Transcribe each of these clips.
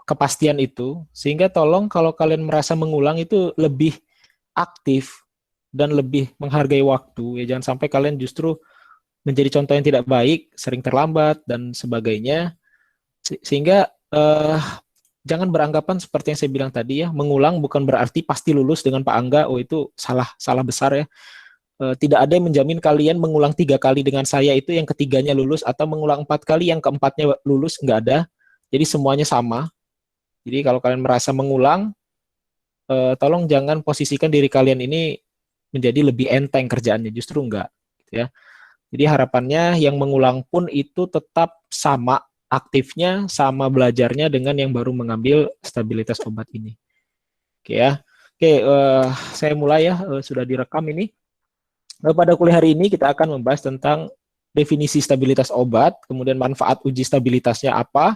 kepastian itu, sehingga tolong kalau kalian merasa mengulang itu lebih aktif dan lebih menghargai waktu ya, jangan sampai kalian justru menjadi contoh yang tidak baik, sering terlambat dan sebagainya. Sehingga jangan beranggapan seperti yang saya bilang tadi ya, mengulang bukan berarti pasti lulus dengan Pak Angga. Oh, itu salah salah besar ya. Tidak ada yang menjamin kalian mengulang 3 kali dengan saya itu yang ketiganya lulus, atau mengulang 4 kali yang keempatnya lulus, nggak ada. Jadi semuanya sama. Jadi kalau kalian merasa mengulang, tolong jangan posisikan diri kalian ini menjadi lebih enteng kerjaannya, justru enggak gitu ya. Jadi harapannya yang mengulang pun itu tetap sama aktifnya, sama belajarnya dengan yang baru mengambil stabilitas obat ini. Oke ya. Oke, saya mulai ya, sudah direkam ini. Pada kuliah hari ini kita akan membahas tentang definisi stabilitas obat, kemudian manfaat uji stabilitasnya apa,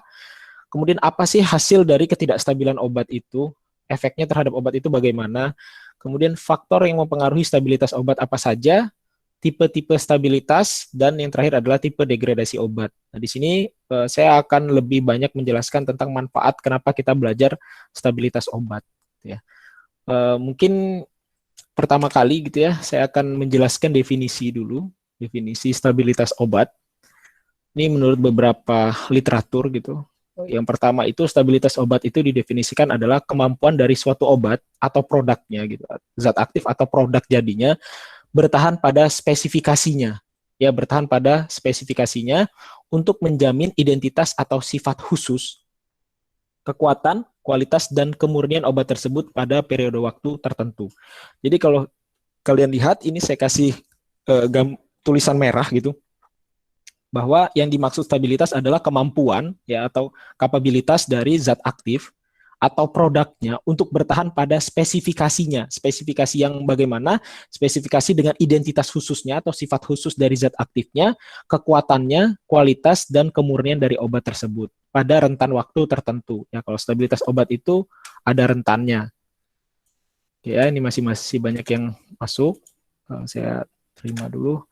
kemudian apa sih hasil dari ketidakstabilan obat itu, efeknya terhadap obat itu bagaimana, kemudian faktor yang mempengaruhi stabilitas obat apa saja, tipe-tipe stabilitas, dan yang terakhir adalah tipe degradasi obat. Nah, di sini saya akan lebih banyak menjelaskan tentang manfaat kenapa kita belajar stabilitas obat. Ya. Mungkin pertama kali gitu ya, saya akan menjelaskan definisi dulu, definisi stabilitas obat. Ini menurut beberapa literatur gitu. Yang pertama itu stabilitas obat itu didefinisikan adalah kemampuan dari suatu obat atau produknya gitu, zat aktif atau produk jadinya bertahan pada spesifikasinya. Ya, bertahan pada spesifikasinya untuk menjamin identitas atau sifat khusus, kekuatan, kualitas, dan kemurnian obat tersebut pada periode waktu tertentu. Jadi kalau kalian lihat, ini saya kasih tulisan merah gitu, bahwa yang dimaksud stabilitas adalah kemampuan ya atau kapabilitas dari zat aktif atau produknya untuk bertahan pada spesifikasinya. Spesifikasi yang bagaimana? Spesifikasi dengan identitas khususnya atau sifat khusus dari zat aktifnya, kekuatannya, kualitas, dan kemurnian dari obat tersebut pada rentan waktu tertentu. Ya, kalau stabilitas obat itu ada rentannya. Ya, ini masih banyak yang masuk. Saya terima dulu.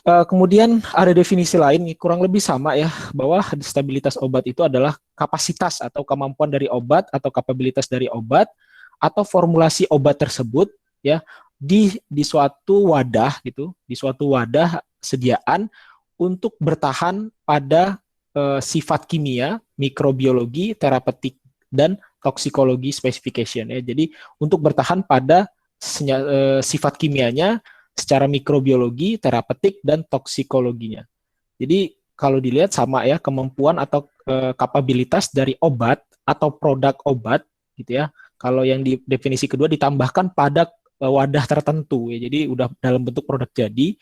Kemudian ada definisi lain, kurang lebih sama ya, bahwa stabilitas obat itu adalah kapasitas atau kemampuan dari obat atau kapabilitas dari obat atau formulasi obat tersebut ya di suatu wadah gitu, di suatu wadah sediaan untuk bertahan pada sifat kimia, mikrobiologi, terapeutik, dan toksikologi specification ya. Jadi untuk bertahan pada sifat kimianya secara mikrobiologi, terapeutik, dan toksikologinya. Jadi kalau dilihat sama ya, kemampuan atau kapabilitas dari obat atau produk obat gitu ya. Kalau yang di definisi kedua ditambahkan pada wadah tertentu ya. Jadi udah dalam bentuk produk jadi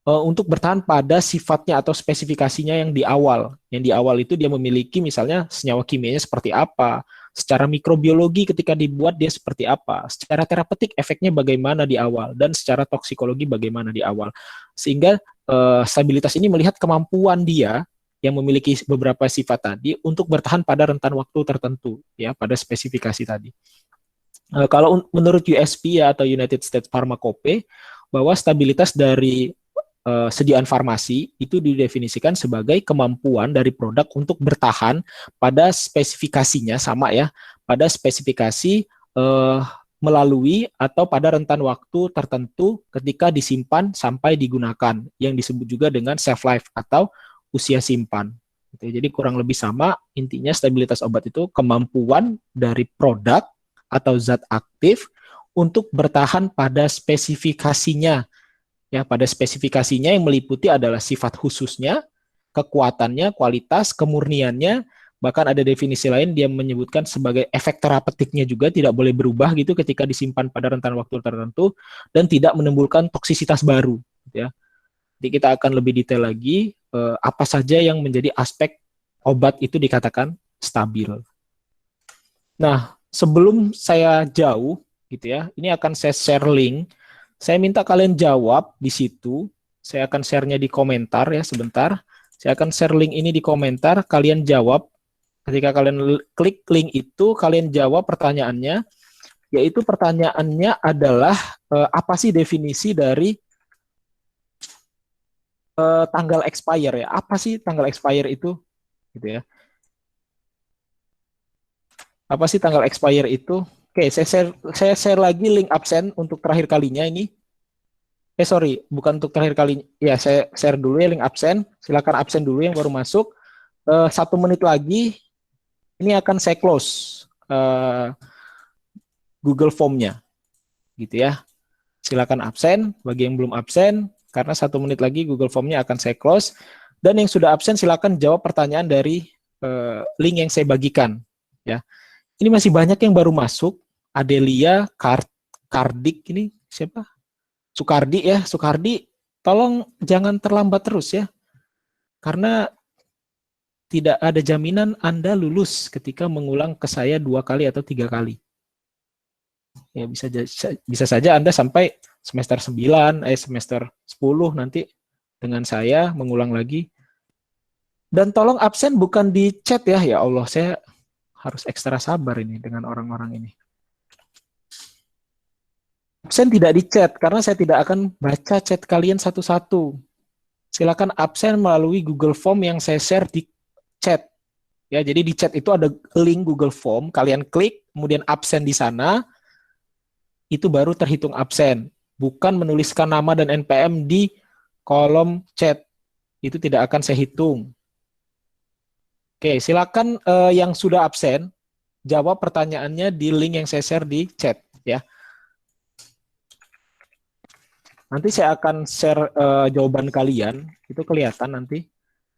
untuk bertahan pada sifatnya atau spesifikasinya yang di awal. Yang di awal itu dia memiliki misalnya senyawa kimianya seperti apa, secara mikrobiologi ketika dibuat dia seperti apa, secara terapeutik efeknya bagaimana di awal, dan secara toksikologi bagaimana di awal. Sehingga stabilitas ini melihat kemampuan dia yang memiliki beberapa sifat tadi untuk bertahan pada rentan waktu tertentu, ya pada spesifikasi tadi. Kalau menurut USP ya, atau United States Pharmacope, bahwa stabilitas dari sediaan farmasi itu didefinisikan sebagai kemampuan dari produk untuk bertahan pada spesifikasinya sama ya, pada spesifikasi melalui atau pada rentan waktu tertentu ketika disimpan sampai digunakan, yang disebut juga dengan shelf life atau usia simpan. Jadi kurang lebih sama, intinya stabilitas obat itu kemampuan dari produk atau zat aktif untuk bertahan pada spesifikasinya. Ya, pada spesifikasinya yang meliputi adalah sifat khususnya, kekuatannya, kualitas, kemurniannya, bahkan ada definisi lain dia menyebutkan sebagai efek terapeutiknya juga tidak boleh berubah gitu ketika disimpan pada rentan waktu tertentu, dan tidak menimbulkan toksisitas baru ya. Jadi kita akan lebih detail lagi apa saja yang menjadi aspek obat itu dikatakan stabil. Nah, sebelum saya jauh gitu ya, ini akan saya share link. Saya minta kalian jawab di situ. Saya akan share-nya di komentar ya sebentar. Saya akan share link ini di komentar, kalian jawab. Ketika kalian klik link itu, kalian jawab pertanyaannya, yaitu pertanyaannya adalah apa sih definisi dari tanggal expire ya? Apa sih tanggal expire itu? Gitu ya. Apa sih tanggal expire itu? Oke, saya share lagi link absen untuk terakhir kalinya ini. Sorry, bukan untuk terakhir kali. Ya, saya share dulu ya link absen. Silakan absen dulu yang baru masuk. 1 menit lagi, ini akan saya close Google Form-nya, gitu ya. Silakan absen. Bagi yang belum absen, karena 1 menit lagi Google Form-nya akan saya close. Dan yang sudah absen, silakan jawab pertanyaan dari link yang saya bagikan. Ya, ini masih banyak yang baru masuk. Adelia, Kardik, ini siapa? Sukardi ya, Sukardi, tolong jangan terlambat terus ya, karena tidak ada jaminan Anda lulus ketika mengulang ke saya 2 kali atau 3 kali. Ya bisa saja Anda sampai semester 9, semester 10 nanti dengan saya mengulang lagi. Dan tolong absen bukan di chat ya, ya Allah, saya harus ekstra sabar ini dengan orang-orang ini. Absen tidak di chat, karena saya tidak akan baca chat kalian satu-satu. Silakan absen melalui Google Form yang saya share di chat. Ya, jadi di chat itu ada link Google Form, kalian klik, kemudian absen di sana, itu baru terhitung absen. Bukan menuliskan nama dan NPM di kolom chat. Itu tidak akan saya hitung. Oke, silakan yang sudah absen, jawab pertanyaannya di link yang saya share di chat. Ya. Nanti saya akan share jawaban kalian, itu kelihatan nanti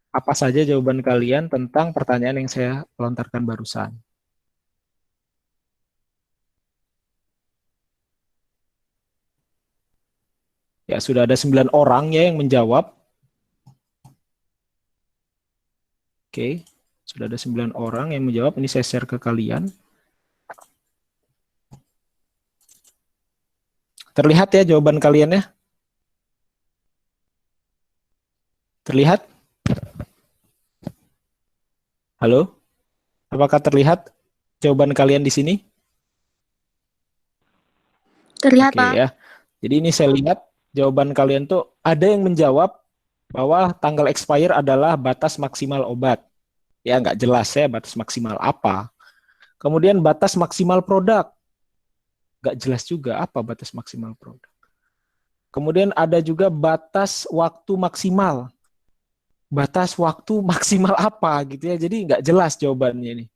apa saja jawaban kalian tentang pertanyaan yang saya lontarkan barusan. Ya, sudah ada 9 orang ya yang menjawab. Oke, sudah ada 9 orang yang menjawab. Ini saya share ke kalian. Terlihat ya jawaban kalian ya? Terlihat? Halo? Apakah terlihat jawaban kalian di sini? Terlihat, Oke Pak. ya. Jadi ini saya lihat jawaban kalian tuh ada yang menjawab bahwa tanggal expire adalah batas maksimal obat. Ya nggak jelas ya batas maksimal apa. Kemudian batas maksimal produk. Nggak jelas juga apa batas maksimal produk. Kemudian ada juga batas waktu maksimal. Batas waktu maksimal apa gitu ya. Jadi nggak jelas jawabannya ini.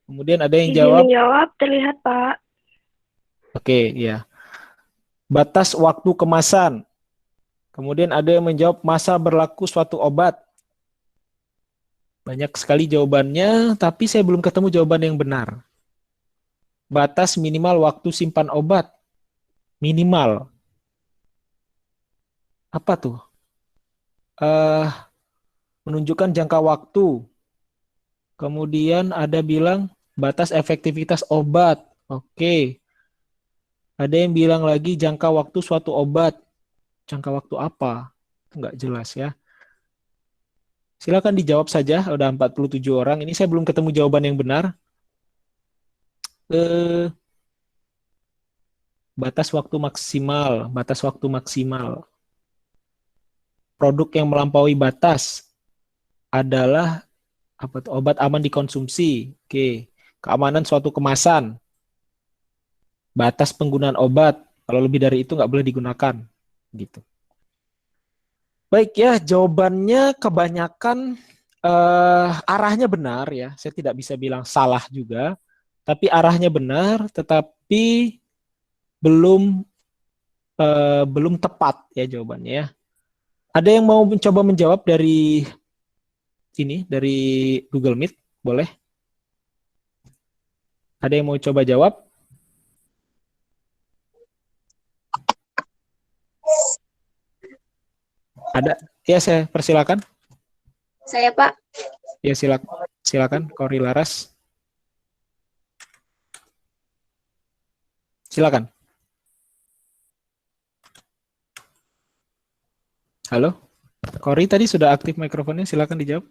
Kemudian ada yang Izin jawab, menjawab, terlihat, Pak. oke ya. Batas waktu kemasan. Kemudian ada yang menjawab masa berlaku suatu obat. Banyak sekali jawabannya, tapi saya belum ketemu jawaban yang benar. Batas minimal waktu simpan obat. Minimal. Apa tuh? Menunjukkan jangka waktu. Kemudian ada bilang batas efektivitas obat. Oke. Ada yang bilang lagi jangka waktu suatu obat. Jangka waktu apa? Enggak jelas ya. Silakan dijawab saja. Udah 47 orang. Ini saya belum ketemu jawaban yang benar. Eh, batas waktu maksimal. Batas waktu maksimal. Produk yang melampaui batas adalah apa tuh? Obat aman dikonsumsi. Oke. Keamanan suatu kemasan. Batas penggunaan obat. Kalau lebih dari itu nggak boleh digunakan. Gitu. Baik ya, jawabannya kebanyakan arahnya benar ya. Saya tidak bisa bilang salah juga, tapi arahnya benar, tetapi belum belum tepat ya jawabannya ya. Ada yang mau mencoba menjawab dari ini, dari Google Meet? Boleh? Ada yang mau coba jawab? Ada? Ya, saya persilakan. Saya, Pak. Ya, silakan, Kori Laras. Silakan. Halo? Kori tadi sudah aktif mikrofonnya, silakan dijawab.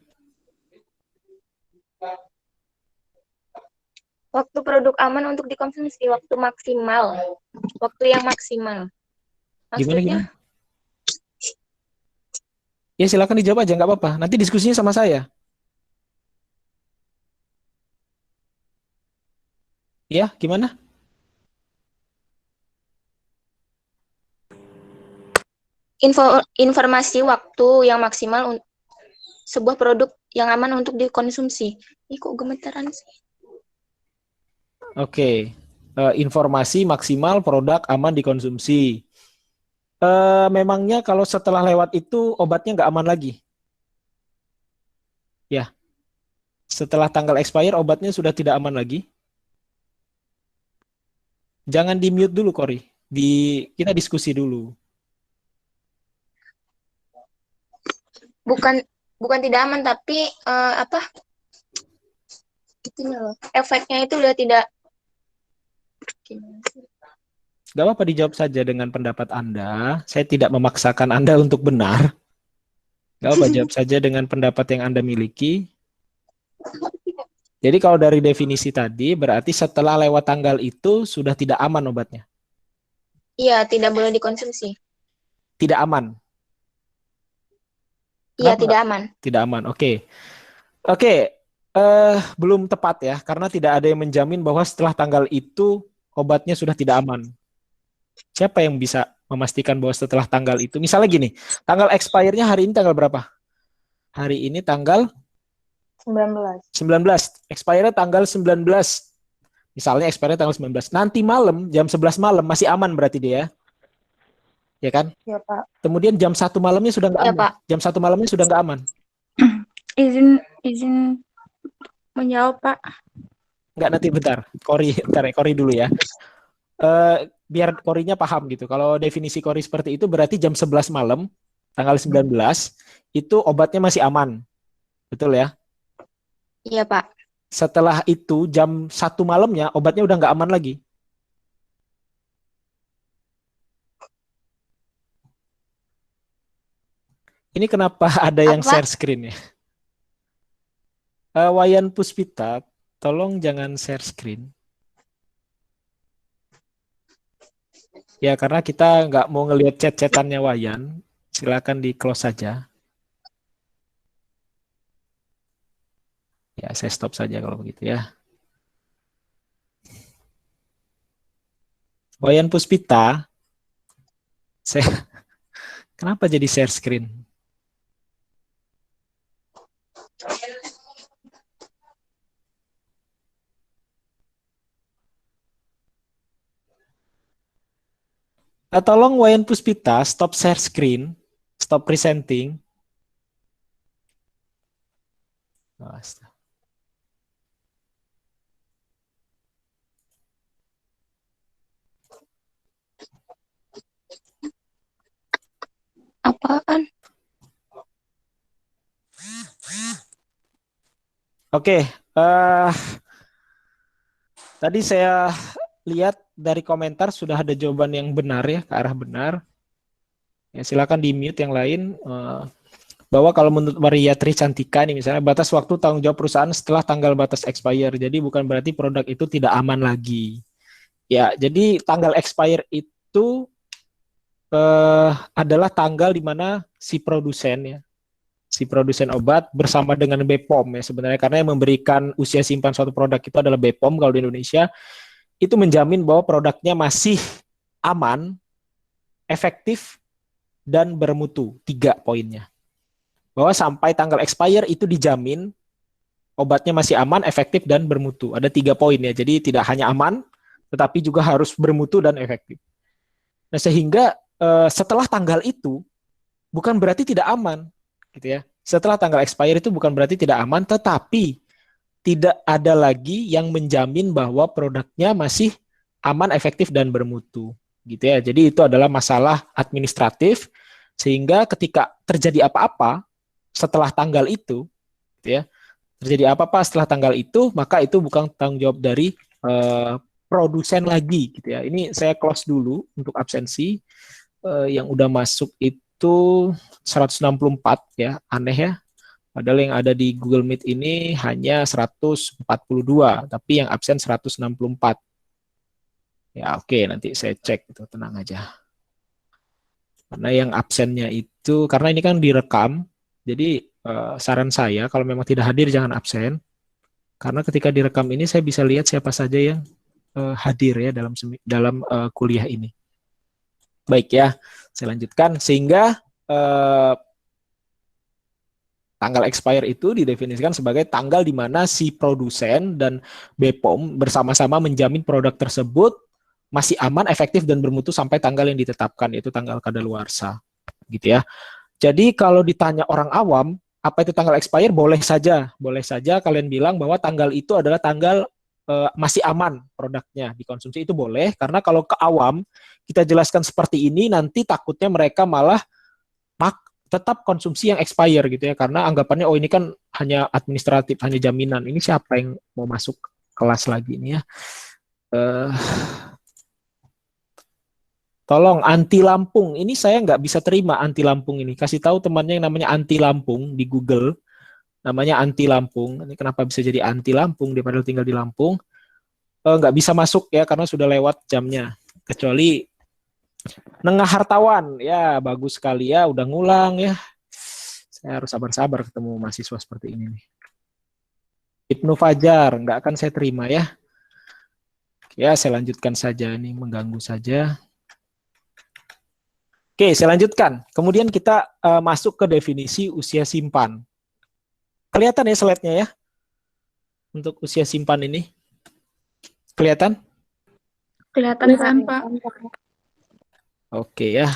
Waktu produk aman untuk dikonsumsi, waktu maksimal. Waktu yang maksimal. Gimana, Maksudnya, gimana? Ya, silakan dijawab aja, nggak apa-apa. Nanti diskusinya sama saya. Ya, gimana? Informasi waktu yang maksimal sebuah produk yang aman untuk dikonsumsi. Ih, kok gemetaran sih? Oke. Informasi maksimal produk aman dikonsumsi. Memangnya kalau setelah lewat itu obatnya nggak aman lagi? Ya, setelah tanggal expire obatnya sudah tidak aman lagi. Jangan di mute dulu, Kori. Kita diskusi dulu. Bukan bukan tidak aman, tapi apa? Itu loh. Efeknya itu udah tidak. Gak apa-apa dijawab saja dengan pendapat Anda. Saya tidak memaksakan Anda untuk benar. Gak apa-apa jawab saja dengan pendapat yang Anda miliki. Jadi kalau dari definisi tadi, berarti setelah lewat tanggal itu sudah tidak aman obatnya. Iya, tidak boleh dikonsumsi. Tidak aman. Iya, Kenapa tidak aman. tidak aman? Oke. Oke, belum tepat ya, karena tidak ada yang menjamin bahwa setelah tanggal itu obatnya sudah tidak aman. Siapa yang bisa memastikan bahwa setelah tanggal itu, misalnya gini, tanggal expire-nya hari ini tanggal berapa? Hari ini tanggal 19. 19, expire tanggal 19. Misalnya expire tanggal 19. Nanti malam, jam 11 malam masih aman berarti dia, ya kan? Ya, Pak. Kemudian jam 1 malamnya sudah nggak Ya, aman. Pak. Jam 1 malamnya sudah nggak aman. Izin menjawab, Pak. Nggak, nanti bentar. Bentar ya, Kori dulu ya. Biar Korinya paham gitu. Kalau definisi Kori seperti itu berarti jam 11 malam, tanggal 19, itu obatnya masih aman. Betul ya? Iya, Pak. Setelah itu jam 1 malamnya obatnya udah nggak aman lagi. Ini kenapa ada yang Apa? share screen ya? Wayan Puspita, tolong jangan share screen. Ya, karena kita nggak mau ngelihat chat-chatannya Wayan. Silakan di close saja. Ya, saya stop saja kalau begitu ya. Wayan Puspita, saya kenapa jadi share screen? Tolong Wayan Puspita stop share screen, stop presenting. Apaan? Oke, tadi saya lihat dari komentar sudah ada jawaban yang benar ya, ke arah benar. Ya, silakan di mute yang lain. Bahwa kalau menurut Maria Tricantika nih misalnya batas waktu tanggung jawab perusahaan setelah tanggal batas expire. Jadi bukan berarti produk itu tidak aman lagi. Ya, jadi tanggal expire itu adalah tanggal di mana si produsen obat bersama dengan BPOM ya sebenarnya, karena yang memberikan usia simpan suatu produk itu adalah BPOM kalau di Indonesia, itu menjamin bahwa produknya masih aman, efektif, dan bermutu. 3 poinnya. Bahwa sampai tanggal expire itu dijamin obatnya masih aman, efektif, dan bermutu. Ada 3 poin ya. Jadi tidak hanya aman, tetapi juga harus bermutu dan efektif. Nah, sehingga setelah tanggal itu bukan berarti tidak aman, gitu ya. Setelah tanggal expire itu bukan berarti tidak aman, tetapi tidak ada lagi yang menjamin bahwa produknya masih aman, efektif, dan bermutu, gitu ya. Jadi itu adalah masalah administratif, sehingga ketika terjadi apa-apa setelah tanggal itu, gitu ya, terjadi apa-apa setelah tanggal itu, maka itu bukan tanggung jawab dari produsen lagi, gitu ya. Ini saya close dulu untuk absensi. Yang udah masuk itu 164 ya, aneh ya. Padahal yang ada di Google Meet ini hanya 142, tapi yang absen 164. Ya oke, nanti saya cek itu, tenang aja. Karena yang absennya itu, karena ini kan direkam, jadi saran saya kalau memang tidak hadir jangan absen. Karena ketika direkam ini saya bisa lihat siapa saja yang hadir ya dalam kuliah ini. Baik ya, saya lanjutkan. Sehingga tanggal expire itu didefinisikan sebagai tanggal di mana si produsen dan BPOM bersama-sama menjamin produk tersebut masih aman, efektif, dan bermutu sampai tanggal yang ditetapkan, yaitu tanggal kadaluarsa. Gitu ya. Jadi kalau ditanya orang awam, apa itu tanggal expire? Boleh saja kalian bilang bahwa tanggal itu adalah tanggal masih aman produknya dikonsumsi, itu boleh. Karena kalau ke awam kita jelaskan seperti ini, nanti takutnya mereka malah tetap konsumsi yang expire gitu ya, karena anggapannya oh ini kan hanya administratif, hanya jaminan. Ini siapa yang mau masuk kelas lagi ini ya? Uh, Tolong anti Lampung. Ini saya nggak bisa terima anti Lampung ini. Kasih tahu temannya yang namanya anti Lampung di Google. Namanya anti Lampung. Ini kenapa bisa jadi anti Lampung? Dia padahal tinggal di Lampung. Nggak bisa masuk ya karena sudah lewat jamnya. Kecuali Nengah Hartawan. Ya bagus sekali ya. Udah ngulang ya. Saya harus sabar-sabar ketemu mahasiswa seperti ini nih. Ibnu Fajar. Nggak akan saya terima ya. Ya saya lanjutkan saja. Ini mengganggu saja. Oke, saya lanjutkan. Kemudian kita masuk ke definisi usia simpan. Kelihatan ya slide-nya ya? Untuk usia simpan ini. Kelihatan? Kelihatan, Pak. Oke ya.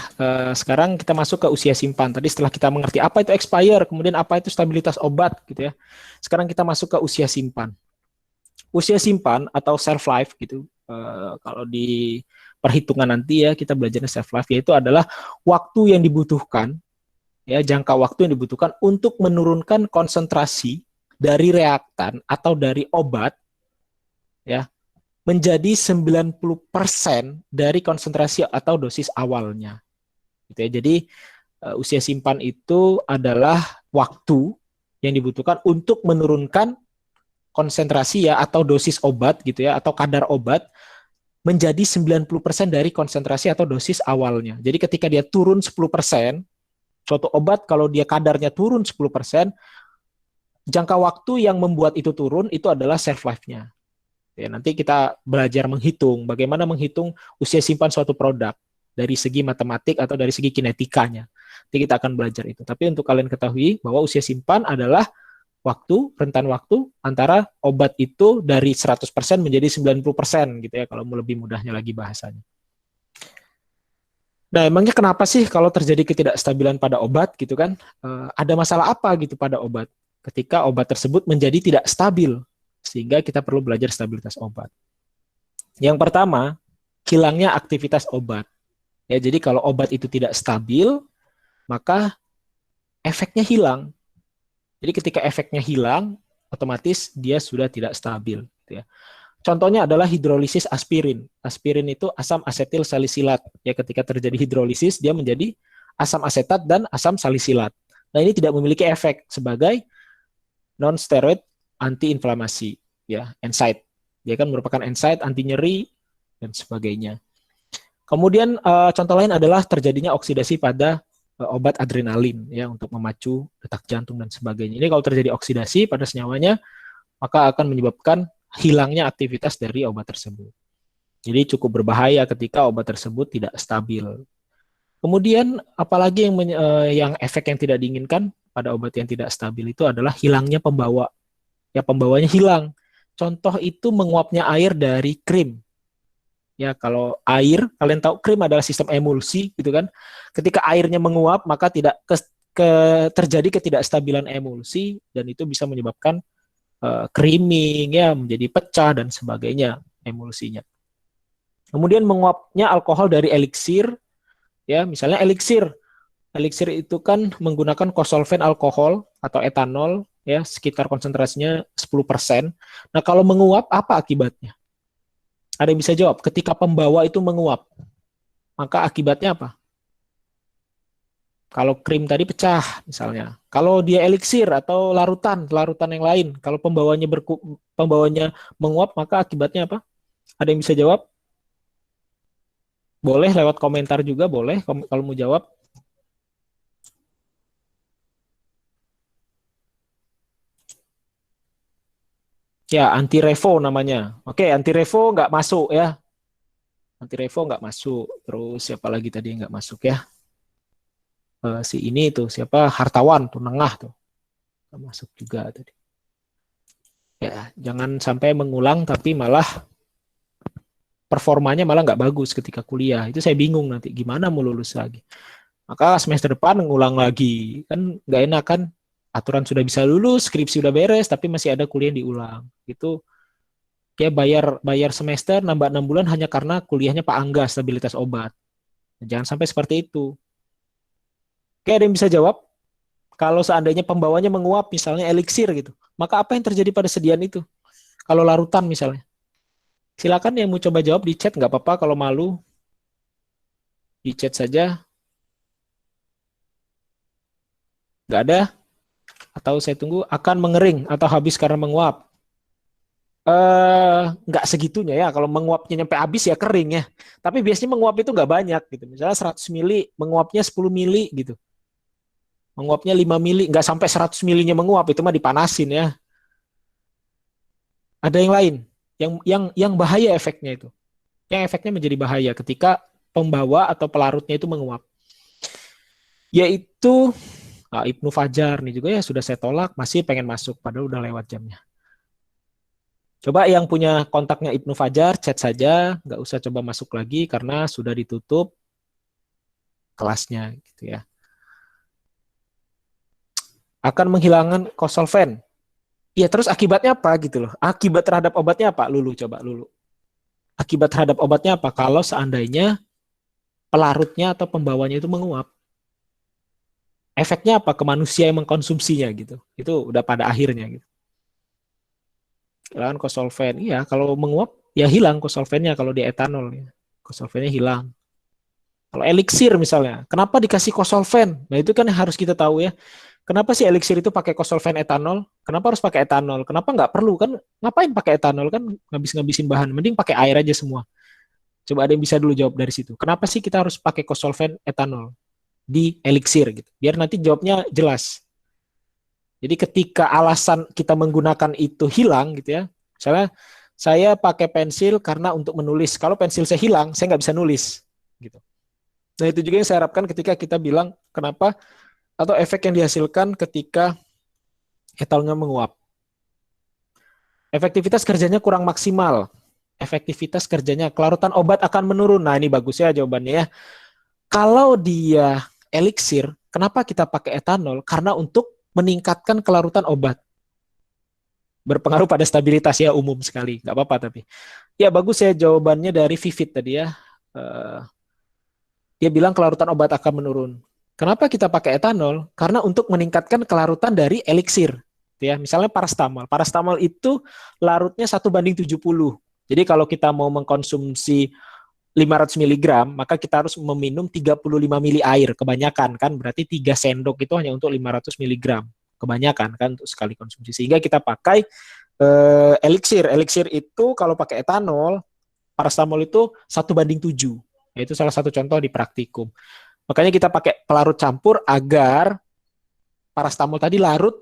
Sekarang kita masuk ke usia simpan. Tadi setelah kita mengerti apa itu expire, kemudian apa itu stabilitas obat gitu ya. Sekarang kita masuk ke usia simpan. Usia simpan atau shelf life gitu. Kalau di perhitungan nanti ya kita belajarnya shelf life, yaitu adalah waktu yang dibutuhkan ya, jangka waktu yang dibutuhkan untuk menurunkan konsentrasi dari reaktan atau dari obat ya menjadi 90% dari konsentrasi atau dosis awalnya gitu ya. Jadi usia simpan itu adalah waktu yang dibutuhkan untuk menurunkan konsentrasi ya atau dosis obat gitu ya atau kadar obat menjadi 90% dari konsentrasi atau dosis awalnya. Jadi ketika dia turun 10%, suatu obat kalau dia kadarnya turun 10%, jangka waktu yang membuat itu turun itu adalah shelf life-nya. Ya, nanti kita belajar menghitung, bagaimana menghitung usia simpan suatu produk dari segi matematik atau dari segi kinetikanya. Nanti kita akan belajar itu. Tapi untuk kalian ketahui bahwa usia simpan adalah rentan waktu antara obat itu dari 100% menjadi 90% gitu ya, kalau mau lebih mudahnya lagi bahasanya. Nah, emangnya kenapa sih kalau terjadi ketidakstabilan pada obat gitu kan? Ada masalah apa gitu pada obat ketika obat tersebut menjadi tidak stabil, sehingga kita perlu belajar stabilitas obat. Yang pertama, hilangnya aktivitas obat. Ya, jadi kalau obat itu tidak stabil, maka efeknya hilang. Jadi ketika efeknya hilang, otomatis dia sudah tidak stabil. Gitu ya. Contohnya adalah hidrolisis aspirin. Aspirin itu asam asetil salisilat. Ya, ketika terjadi hidrolisis, dia menjadi asam asetat dan asam salisilat. Nah, ini tidak memiliki efek sebagai non-steroid anti-inflamasi. Ya, NSAID. Dia kan merupakan NSAID, anti nyeri, dan sebagainya. Kemudian contoh lain adalah terjadinya oksidasi pada obat adrenalin ya untuk memacu detak jantung dan sebagainya. Ini kalau terjadi oksidasi pada senyawanya, maka akan menyebabkan hilangnya aktivitas dari obat tersebut. Jadi cukup berbahaya ketika obat tersebut tidak stabil. Kemudian apalagi yang efek yang tidak diinginkan pada obat yang tidak stabil itu adalah hilangnya pembawa. Ya, pembawanya hilang. Contoh itu menguapnya air dari krim. Ya, kalau air, kalian tahu krim adalah sistem emulsi gitu kan. Ketika airnya menguap, maka terjadi ketidakstabilan emulsi dan itu bisa menyebabkan creaming ya, menjadi pecah dan sebagainya emulsinya. Kemudian menguapnya alkohol dari eliksir ya, misalnya eliksir. Eliksir itu kan menggunakan kosolven alkohol atau etanol ya, sekitar konsentrasinya 10%. Nah, kalau menguap apa akibatnya? Ada yang bisa jawab? Ketika pembawa itu menguap, maka akibatnya apa? Kalau krim tadi pecah misalnya. Kalau dia eliksir atau larutan yang lain, kalau pembawanya menguap, maka akibatnya apa? Ada yang bisa jawab? Boleh lewat komentar juga, boleh kalau mau jawab. Ya, anti-revo namanya. Oke, anti-revo nggak masuk ya. Anti-revo nggak masuk. Terus siapa lagi tadi yang nggak masuk ya? Si ini tuh siapa? Hartawan tuh Nengah tuh nggak masuk juga tadi. Ya, jangan sampai mengulang tapi malah performanya malah nggak bagus ketika kuliah. Itu saya bingung nanti gimana mau lulus lagi. Maka semester depan ngulang lagi. Kan nggak enak kan? Aturan sudah bisa lulus, skripsi udah beres, tapi masih ada kuliah yang diulang. Itu kayak bayar bayar semester nambah 6 bulan hanya karena kuliahnya Pak Angga stabilitas obat. Jangan sampai seperti itu. Oke, ada yang bisa jawab? Kalau seandainya pembawanya menguap, misalnya eliksir gitu, maka apa yang terjadi pada sediaan itu? Kalau larutan misalnya. Silakan yang mau coba jawab di chat, nggak apa-apa kalau malu, di chat saja. Nggak ada? Atau saya tunggu akan mengering atau habis karena menguap? Nggak segitunya ya. Kalau menguapnya nyampe habis ya kering ya. Tapi biasanya menguap itu nggak banyak gitu. Misalnya 100 mili, menguapnya 10 mili gitu. Menguapnya 5 mili, nggak sampai 100 milinya menguap, itu mah dipanasin ya. Ada yang lain, yang bahaya efeknya itu. Yang efeknya menjadi bahaya ketika pembawa atau pelarutnya itu menguap. Yaitu Ibnu Fajar nih juga ya sudah saya tolak, masih pengen masuk padahal udah lewat jamnya. Coba yang punya kontaknya Ibnu Fajar chat saja, nggak usah coba masuk lagi karena sudah ditutup kelasnya gitu ya. Akan menghilangkan kosolven. Iya, terus akibatnya apa gitu loh? Akibat terhadap obatnya apa? Lulu coba Lulu. Akibat terhadap obatnya apa? Kalau seandainya pelarutnya atau pembawanya itu menguap. Efeknya apa ke manusia yang mengkonsumsinya gitu. Itu udah pada akhirnya gitu. Hilang kosolven. Iya, kalau menguap ya hilang kosolvennya kalau di etanol ya. Kosolvennya hilang. Kalau eliksir misalnya, kenapa dikasih kosolven? Nah, itu kan yang harus kita tahu ya. Kenapa sih eliksir itu pakai kosolven etanol? Kenapa harus pakai etanol? Kenapa nggak perlu kan? Ngapain pakai etanol kan ngabis-ngabisin bahan? Mending pakai air aja semua. Coba ada yang bisa dulu jawab dari situ. Kenapa sih kita harus pakai kosolven etanol di eliksir gitu? Biar nanti jawabnya jelas. Jadi ketika alasan kita menggunakan itu hilang gitu ya, misalnya saya pakai pensil karena untuk menulis. Kalau pensil saya hilang, saya nggak bisa nulis. Gitu. Nah itu juga yang saya harapkan ketika kita bilang kenapa atau efek yang dihasilkan ketika etalnya menguap. Efektivitas kerjanya kurang maksimal. Efektivitas kerjanya kelarutan obat akan menurun. Nah ini bagus ya jawabannya ya. Kalau dia eliksir, kenapa kita pakai etanol? Karena untuk meningkatkan kelarutan obat. Berpengaruh pada stabilitas ya umum sekali. Nggak apa-apa tapi. Ya bagus ya jawabannya dari Vivit tadi ya. Uh, Dia bilang kelarutan obat akan menurun. Kenapa kita pakai etanol? Karena untuk meningkatkan kelarutan dari eliksir. Ya, misalnya parastamol. Parastamol itu larutnya 1:70. Jadi kalau kita mau mengkonsumsi 500 mg, maka kita harus meminum 35 mili air. Kebanyakan kan, berarti 3 sendok itu hanya untuk 500 mg. Kebanyakan kan untuk sekali konsumsi. Sehingga kita pakai eliksir. Eliksir itu kalau pakai etanol, parastamol itu 1:7. Itu salah satu contoh di praktikum. Makanya kita pakai pelarut campur agar parastamol tadi larut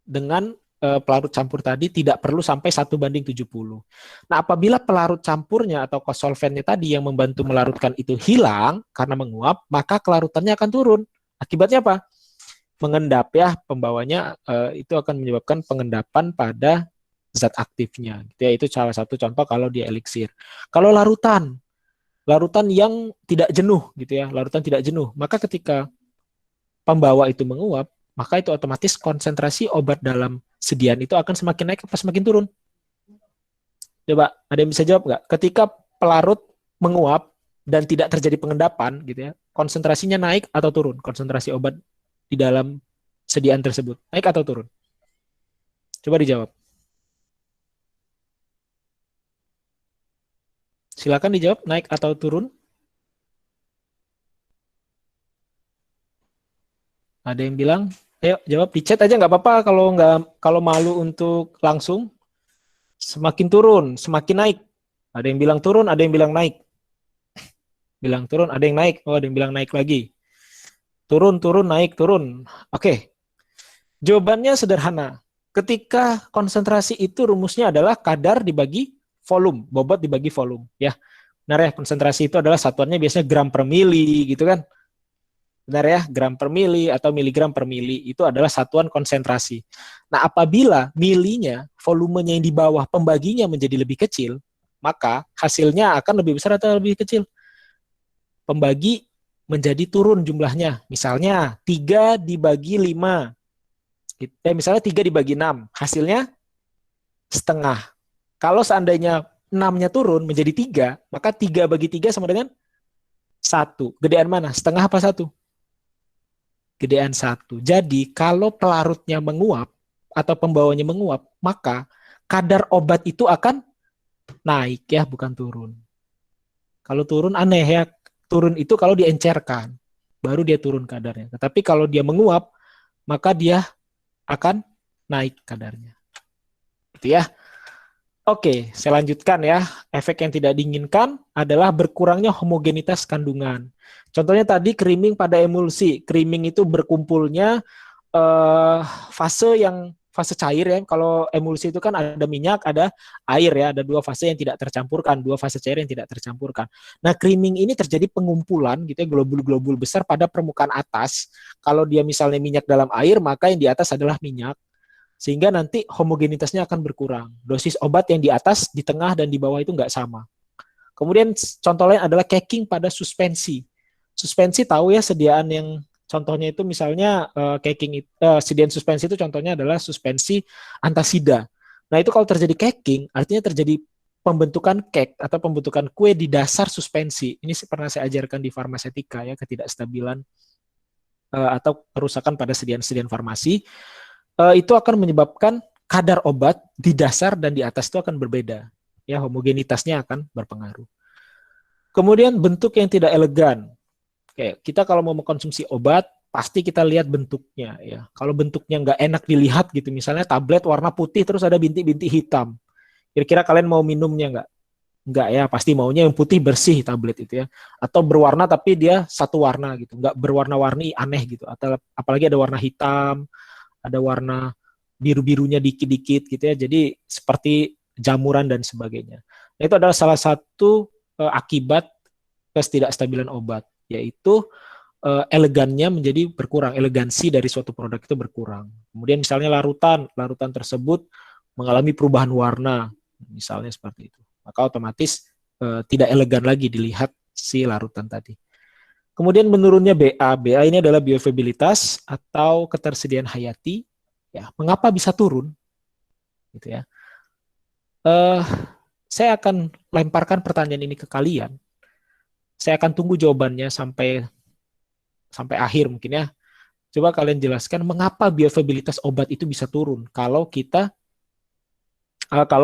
dengan pelarut campur tadi tidak perlu sampai 1:70. Nah, apabila pelarut campurnya atau kosolvennya tadi yang membantu melarutkan itu hilang karena menguap, maka kelarutannya akan turun. Akibatnya apa? Mengendap ya, pembawanya itu akan menyebabkan pengendapan pada zat aktifnya. Ya, itu salah satu contoh kalau dia eliksir. Kalau larutan yang tidak jenuh gitu ya, larutan tidak jenuh. Maka ketika pembawa itu menguap, maka itu otomatis konsentrasi obat dalam sediaan itu akan semakin naik apa semakin turun. Coba ada yang bisa jawab nggak? Ketika pelarut menguap dan tidak terjadi pengendapan gitu ya, konsentrasinya naik atau turun? Konsentrasi obat di dalam sediaan tersebut naik atau turun? Coba dijawab. Silakan dijawab naik atau turun. Ada yang bilang, ayo jawab di chat aja nggak apa-apa kalau nggak kalau malu untuk langsung. Semakin turun, semakin naik. Ada yang bilang turun, ada yang bilang naik. Bilang turun, ada yang naik. Oh, ada yang bilang naik lagi. Turun, turun, naik, turun. Oke. Jawabannya sederhana. Ketika konsentrasi itu rumusnya adalah kadar dibagi volume, bobot dibagi volume, ya. Benar ya, konsentrasi itu adalah satuannya biasanya gram per mili gitu kan. Benar ya, gram per mili atau miligram per mili itu adalah satuan konsentrasi. Nah, apabila milinya, volumenya yang di bawah pembaginya menjadi lebih kecil, maka hasilnya akan lebih besar atau lebih kecil? Pembagi menjadi turun jumlahnya. Misalnya 3 dibagi 5. Misalnya 3 dibagi 6. Hasilnya setengah. Kalau seandainya 6-nya turun menjadi 3, maka 3 bagi 3 sama dengan 1. Gedean mana? Setengah apa 1? Gedean 1. Jadi kalau pelarutnya menguap atau pembawanya menguap, maka kadar obat itu akan naik ya, bukan turun. Kalau turun aneh ya, turun itu kalau diencerkan, baru dia turun kadarnya. Tetapi kalau dia menguap, maka dia akan naik kadarnya. Gitu ya. Oke, saya lanjutkan ya. Efek yang tidak diinginkan adalah berkurangnya homogenitas kandungan. Contohnya tadi creaming pada emulsi. Creaming itu berkumpulnya fase cair ya. Kalau emulsi itu kan ada minyak, ada air ya. Ada dua fase yang tidak tercampurkan, dua fase cair yang tidak tercampurkan. Nah, creaming ini terjadi pengumpulan gitu ya, globul-globul besar pada permukaan atas. Kalau dia misalnya minyak dalam air, maka yang di atas adalah minyak. Sehingga nanti homogenitasnya akan berkurang. Dosis obat yang di atas, di tengah, dan di bawah itu nggak sama. Kemudian contoh lain adalah caking pada suspensi. Suspensi tahu ya sediaan yang contohnya itu misalnya sediaan suspensi itu contohnya adalah suspensi antasida. Nah itu kalau terjadi caking, artinya terjadi pembentukan cake atau pembentukan kue di dasar suspensi. Ini pernah saya ajarkan di farmasetika ya, ketidakstabilan atau kerusakan pada sediaan-sediaan farmasi. Itu akan menyebabkan kadar obat di dasar dan di atas itu akan berbeda. Ya, homogenitasnya akan berpengaruh. Kemudian bentuk yang tidak elegan. Kayak kita kalau mau mengkonsumsi obat, pasti kita lihat bentuknya. Ya, kalau bentuknya nggak enak dilihat gitu, misalnya tablet warna putih terus ada bintik-bintik hitam. Kira-kira kalian mau minumnya nggak? Nggak ya, pasti maunya yang putih bersih tablet itu ya. Atau berwarna tapi dia satu warna gitu, nggak berwarna-warni aneh gitu. Atau apalagi ada warna hitam, ada warna biru-birunya dikit-dikit gitu ya. Jadi seperti jamuran dan sebagainya. Nah, itu adalah salah satu akibat ketidakstabilan obat, yaitu elegannya menjadi berkurang, elegansi dari suatu produk itu berkurang. Kemudian misalnya larutan tersebut mengalami perubahan warna, misalnya seperti itu. Maka otomatis tidak elegan lagi dilihat si larutan tadi. Kemudian menurunnya BA. BA ini adalah bioavailabilitas atau ketersediaan hayati. Ya, mengapa bisa turun? Gitu ya. Saya akan lemparkan pertanyaan ini ke kalian. Saya akan tunggu jawabannya sampai akhir mungkin ya. Coba kalian jelaskan mengapa bioavailabilitas obat itu bisa turun kalau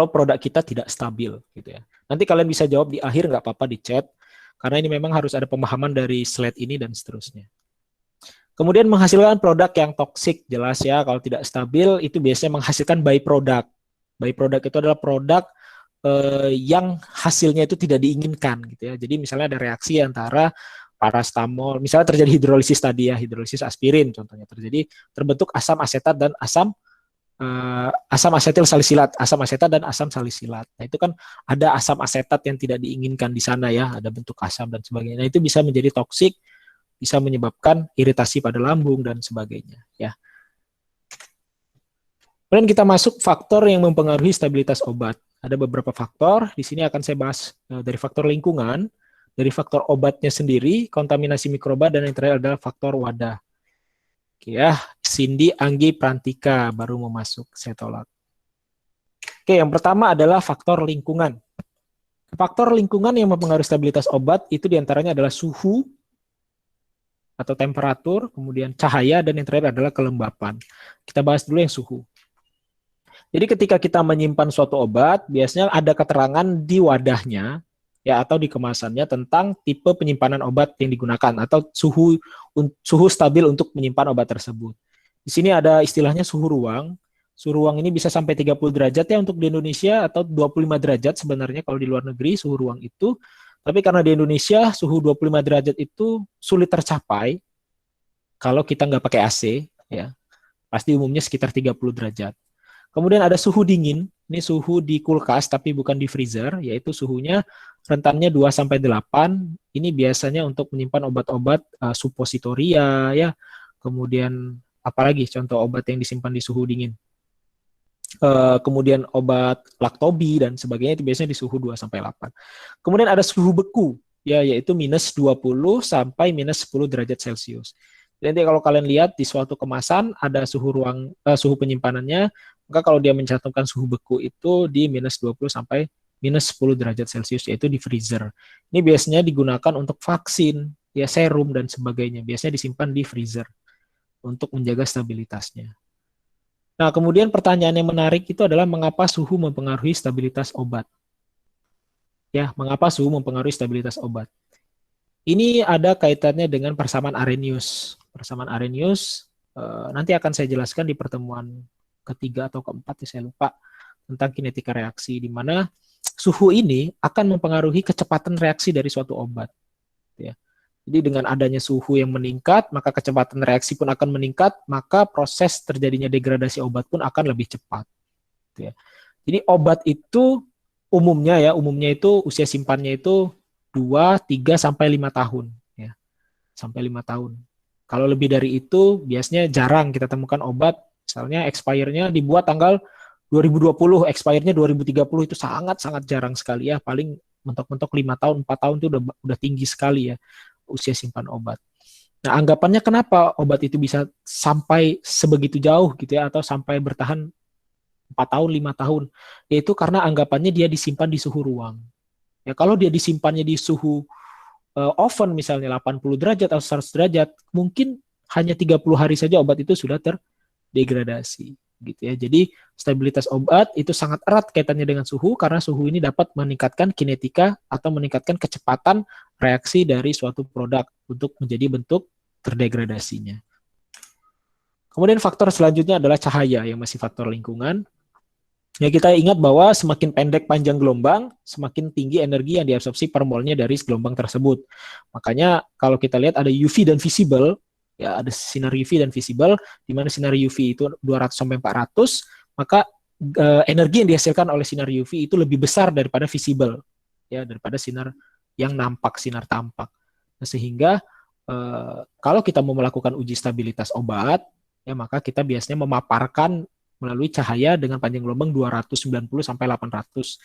produk kita tidak stabil gitu ya. Nanti kalian bisa jawab di akhir, nggak apa-apa di chat. Karena ini memang harus ada pemahaman dari slide ini dan seterusnya. Kemudian menghasilkan produk yang toksik, jelas ya, kalau tidak stabil itu biasanya menghasilkan byproduct. Byproduct itu adalah produk yang hasilnya itu tidak diinginkan gitu ya. Jadi misalnya ada reaksi antara parastamol, misalnya terjadi hidrolisis tadi ya, hidrolisis aspirin contohnya terbentuk asam asetat dan asam asetil salisilat, asam asetat dan asam salisilat. Nah, itu kan ada asam asetat yang tidak diinginkan di sana ya, ada bentuk asam dan sebagainya. Nah, itu bisa menjadi toksik, bisa menyebabkan iritasi pada lambung dan sebagainya ya. Kemudian kita masuk faktor yang mempengaruhi stabilitas obat. Ada beberapa faktor, di sini akan saya bahas dari faktor lingkungan, dari faktor obatnya sendiri, kontaminasi mikroba, dan yang terakhir adalah faktor wadah. Oke ya, Cindy, Anggi, Prantika baru mau masuk, saya tolak. Oke, yang pertama adalah faktor lingkungan. Faktor lingkungan yang mempengaruhi stabilitas obat itu diantaranya adalah suhu atau temperatur, kemudian cahaya, dan yang terakhir adalah kelembapan. Kita bahas dulu yang suhu. Jadi ketika kita menyimpan suatu obat, biasanya ada keterangan di wadahnya, ya atau di kemasannya tentang tipe penyimpanan obat yang digunakan atau suhu stabil untuk menyimpan obat tersebut. Di sini ada istilahnya suhu ruang. Suhu ruang ini bisa sampai 30 derajat ya untuk di Indonesia atau 25 derajat sebenarnya kalau di luar negeri suhu ruang itu. Tapi karena di Indonesia suhu 25 derajat itu sulit tercapai kalau kita nggak pakai AC ya. Pasti umumnya sekitar 30 derajat. Kemudian ada suhu dingin, ini suhu di kulkas tapi bukan di freezer, yaitu suhunya rentannya 2 sampai 8. Ini biasanya untuk menyimpan obat-obat supositoria ya. Kemudian apalagi contoh obat yang disimpan di suhu dingin. Kemudian obat laktobi dan sebagainya itu biasanya di suhu 2 sampai 8. Kemudian ada suhu beku ya, yaitu minus 20 sampai minus 10 derajat Celcius. Jadi kalau kalian lihat di suatu kemasan ada suhu penyimpanannya, maka kalau dia mencantumkan suhu beku itu di minus 20 sampai minus 10 derajat Celcius, yaitu di freezer. Ini biasanya digunakan untuk vaksin, ya serum dan sebagainya. Biasanya disimpan di freezer untuk menjaga stabilitasnya. Nah, kemudian pertanyaan yang menarik itu adalah mengapa suhu mempengaruhi stabilitas obat? Ya, mengapa suhu mempengaruhi stabilitas obat? Ini ada kaitannya dengan persamaan Arrhenius. Persamaan Arrhenius nanti akan saya jelaskan di pertemuan ketiga atau keempat, ya saya lupa, tentang kinetika reaksi, di mana suhu ini akan mempengaruhi kecepatan reaksi dari suatu obat. Ya. Jadi dengan adanya suhu yang meningkat, maka kecepatan reaksi pun akan meningkat, maka proses terjadinya degradasi obat pun akan lebih cepat. Ya. Jadi obat itu umumnya itu usia simpannya itu 2, 3, sampai 5 tahun. Ya. Sampai 5 tahun. Kalau lebih dari itu, biasanya jarang kita temukan obat, misalnya expire-nya dibuat tanggal 2020, expire-nya 2030, itu sangat-sangat jarang sekali ya. Paling mentok-mentok 5 tahun, 4 tahun itu udah tinggi sekali ya usia simpan obat. Nah, anggapannya kenapa obat itu bisa sampai sebegitu jauh gitu ya, atau sampai bertahan 4 tahun, 5 tahun. Yaitu karena anggapannya dia disimpan di suhu ruang. Ya, kalau dia disimpannya di suhu oven misalnya 80 derajat atau 100 derajat, mungkin hanya 30 hari saja obat itu sudah terdegradasi gitu ya. Jadi stabilitas obat itu sangat erat kaitannya dengan suhu, karena suhu ini dapat meningkatkan kinetika atau meningkatkan kecepatan reaksi dari suatu produk untuk menjadi bentuk terdegradasinya. Kemudian faktor selanjutnya adalah cahaya, yang masih faktor lingkungan. Ya, kita ingat bahwa semakin pendek panjang gelombang, semakin tinggi energi yang diabsorpsi per molnya dari gelombang tersebut. Makanya kalau kita lihat ada UV dan visible, ya ada sinar UV dan visible, di mana sinar UV itu 200 sampai 400, maka energi yang dihasilkan oleh sinar UV itu lebih besar daripada visible, ya, daripada sinar yang nampak, sinar tampak. Nah, sehingga kalau kita mau melakukan uji stabilitas obat, ya maka kita biasanya memaparkan melalui cahaya dengan panjang gelombang 290 sampai 800.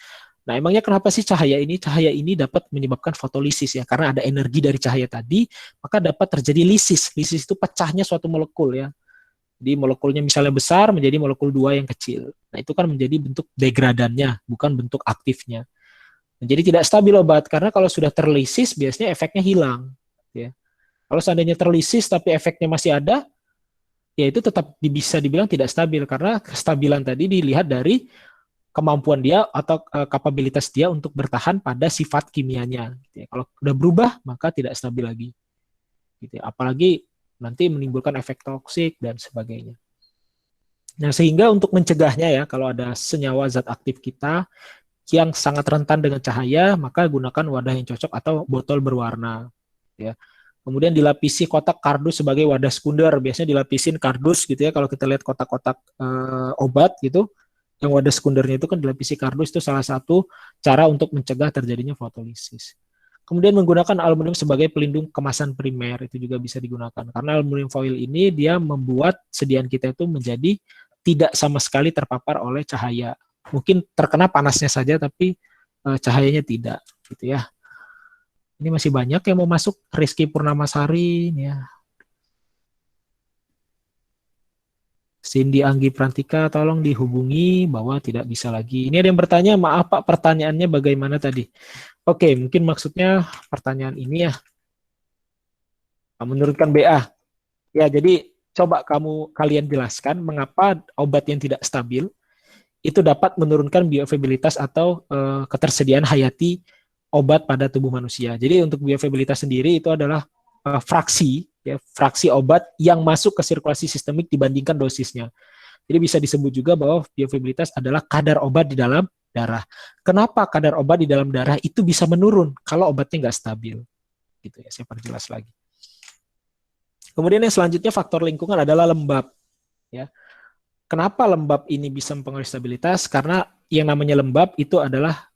Nah, emangnya kenapa sih cahaya ini? Cahaya ini dapat menyebabkan fotolisis ya, karena ada energi dari cahaya tadi, maka dapat terjadi lisis. Lisis itu pecahnya suatu molekul ya. Jadi molekulnya misalnya besar menjadi molekul 2 yang kecil. Nah, itu kan menjadi bentuk degradannya, bukan bentuk aktifnya. Nah, jadi tidak stabil obat, karena kalau sudah terlisis biasanya efeknya hilang. Ya. Kalau seandainya terlisis tapi efeknya masih ada, ya itu tetap bisa dibilang tidak stabil, karena kestabilan tadi dilihat dari kemampuan dia atau kapabilitas dia untuk bertahan pada sifat kimianya. Gitu ya. Kalau udah berubah maka tidak stabil lagi. Gitu ya. Apalagi nanti menimbulkan efek toksik dan sebagainya. Nah, sehingga untuk mencegahnya ya, kalau ada senyawa zat aktif kita yang sangat rentan dengan cahaya, maka gunakan wadah yang cocok atau botol berwarna. Ya. Kemudian dilapisi kotak kardus sebagai wadah sekunder. Biasanya dilapisin kardus gitu ya. Kalau kita lihat kotak-kotak obat gitu, yang wadah sekundernya itu kan dilapisi kardus, itu salah satu cara untuk mencegah terjadinya fotolisis. Kemudian menggunakan aluminium sebagai pelindung kemasan primer, itu juga bisa digunakan. Karena aluminium foil ini dia membuat sediaan kita itu menjadi tidak sama sekali terpapar oleh cahaya. Mungkin terkena panasnya saja, tapi cahayanya tidak gitu ya. Ini masih banyak yang mau masuk. Rizky Purnamasari, ya. Cindy Anggi Prantika, tolong dihubungi bahwa tidak bisa lagi. Ini ada yang bertanya, maaf Pak, pertanyaannya bagaimana tadi? Oke, mungkin maksudnya pertanyaan ini ya, menurunkan BA. Ya, jadi coba kalian jelaskan mengapa obat yang tidak stabil itu dapat menurunkan bioavailabilitas atau ketersediaan hayati obat pada tubuh manusia. Jadi untuk bioavailabilitas sendiri itu adalah fraksi obat yang masuk ke sirkulasi sistemik dibandingkan dosisnya. Jadi bisa disebut juga bahwa bioavailabilitas adalah kadar obat di dalam darah. Kenapa kadar obat di dalam darah itu bisa menurun kalau obatnya nggak stabil? Gitu ya, saya perjelas lagi. Kemudian yang selanjutnya faktor lingkungan adalah lembab. Ya. Kenapa lembab ini bisa mempengaruhi stabilitas? Karena yang namanya lembab itu adalah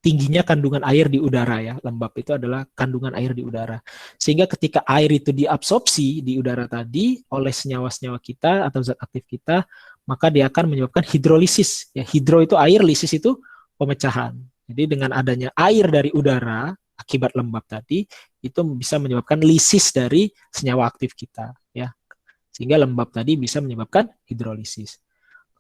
tingginya kandungan air di udara ya. Lembab itu adalah kandungan air di udara. Sehingga ketika air itu diabsorpsi di udara tadi oleh senyawa-senyawa kita atau zat aktif kita, maka dia akan menyebabkan hidrolisis. Ya, hidro itu air, lisis itu pemecahan. Jadi dengan adanya air dari udara akibat lembab tadi, itu bisa menyebabkan lisis dari senyawa aktif kita ya. Sehingga lembab tadi bisa menyebabkan hidrolisis.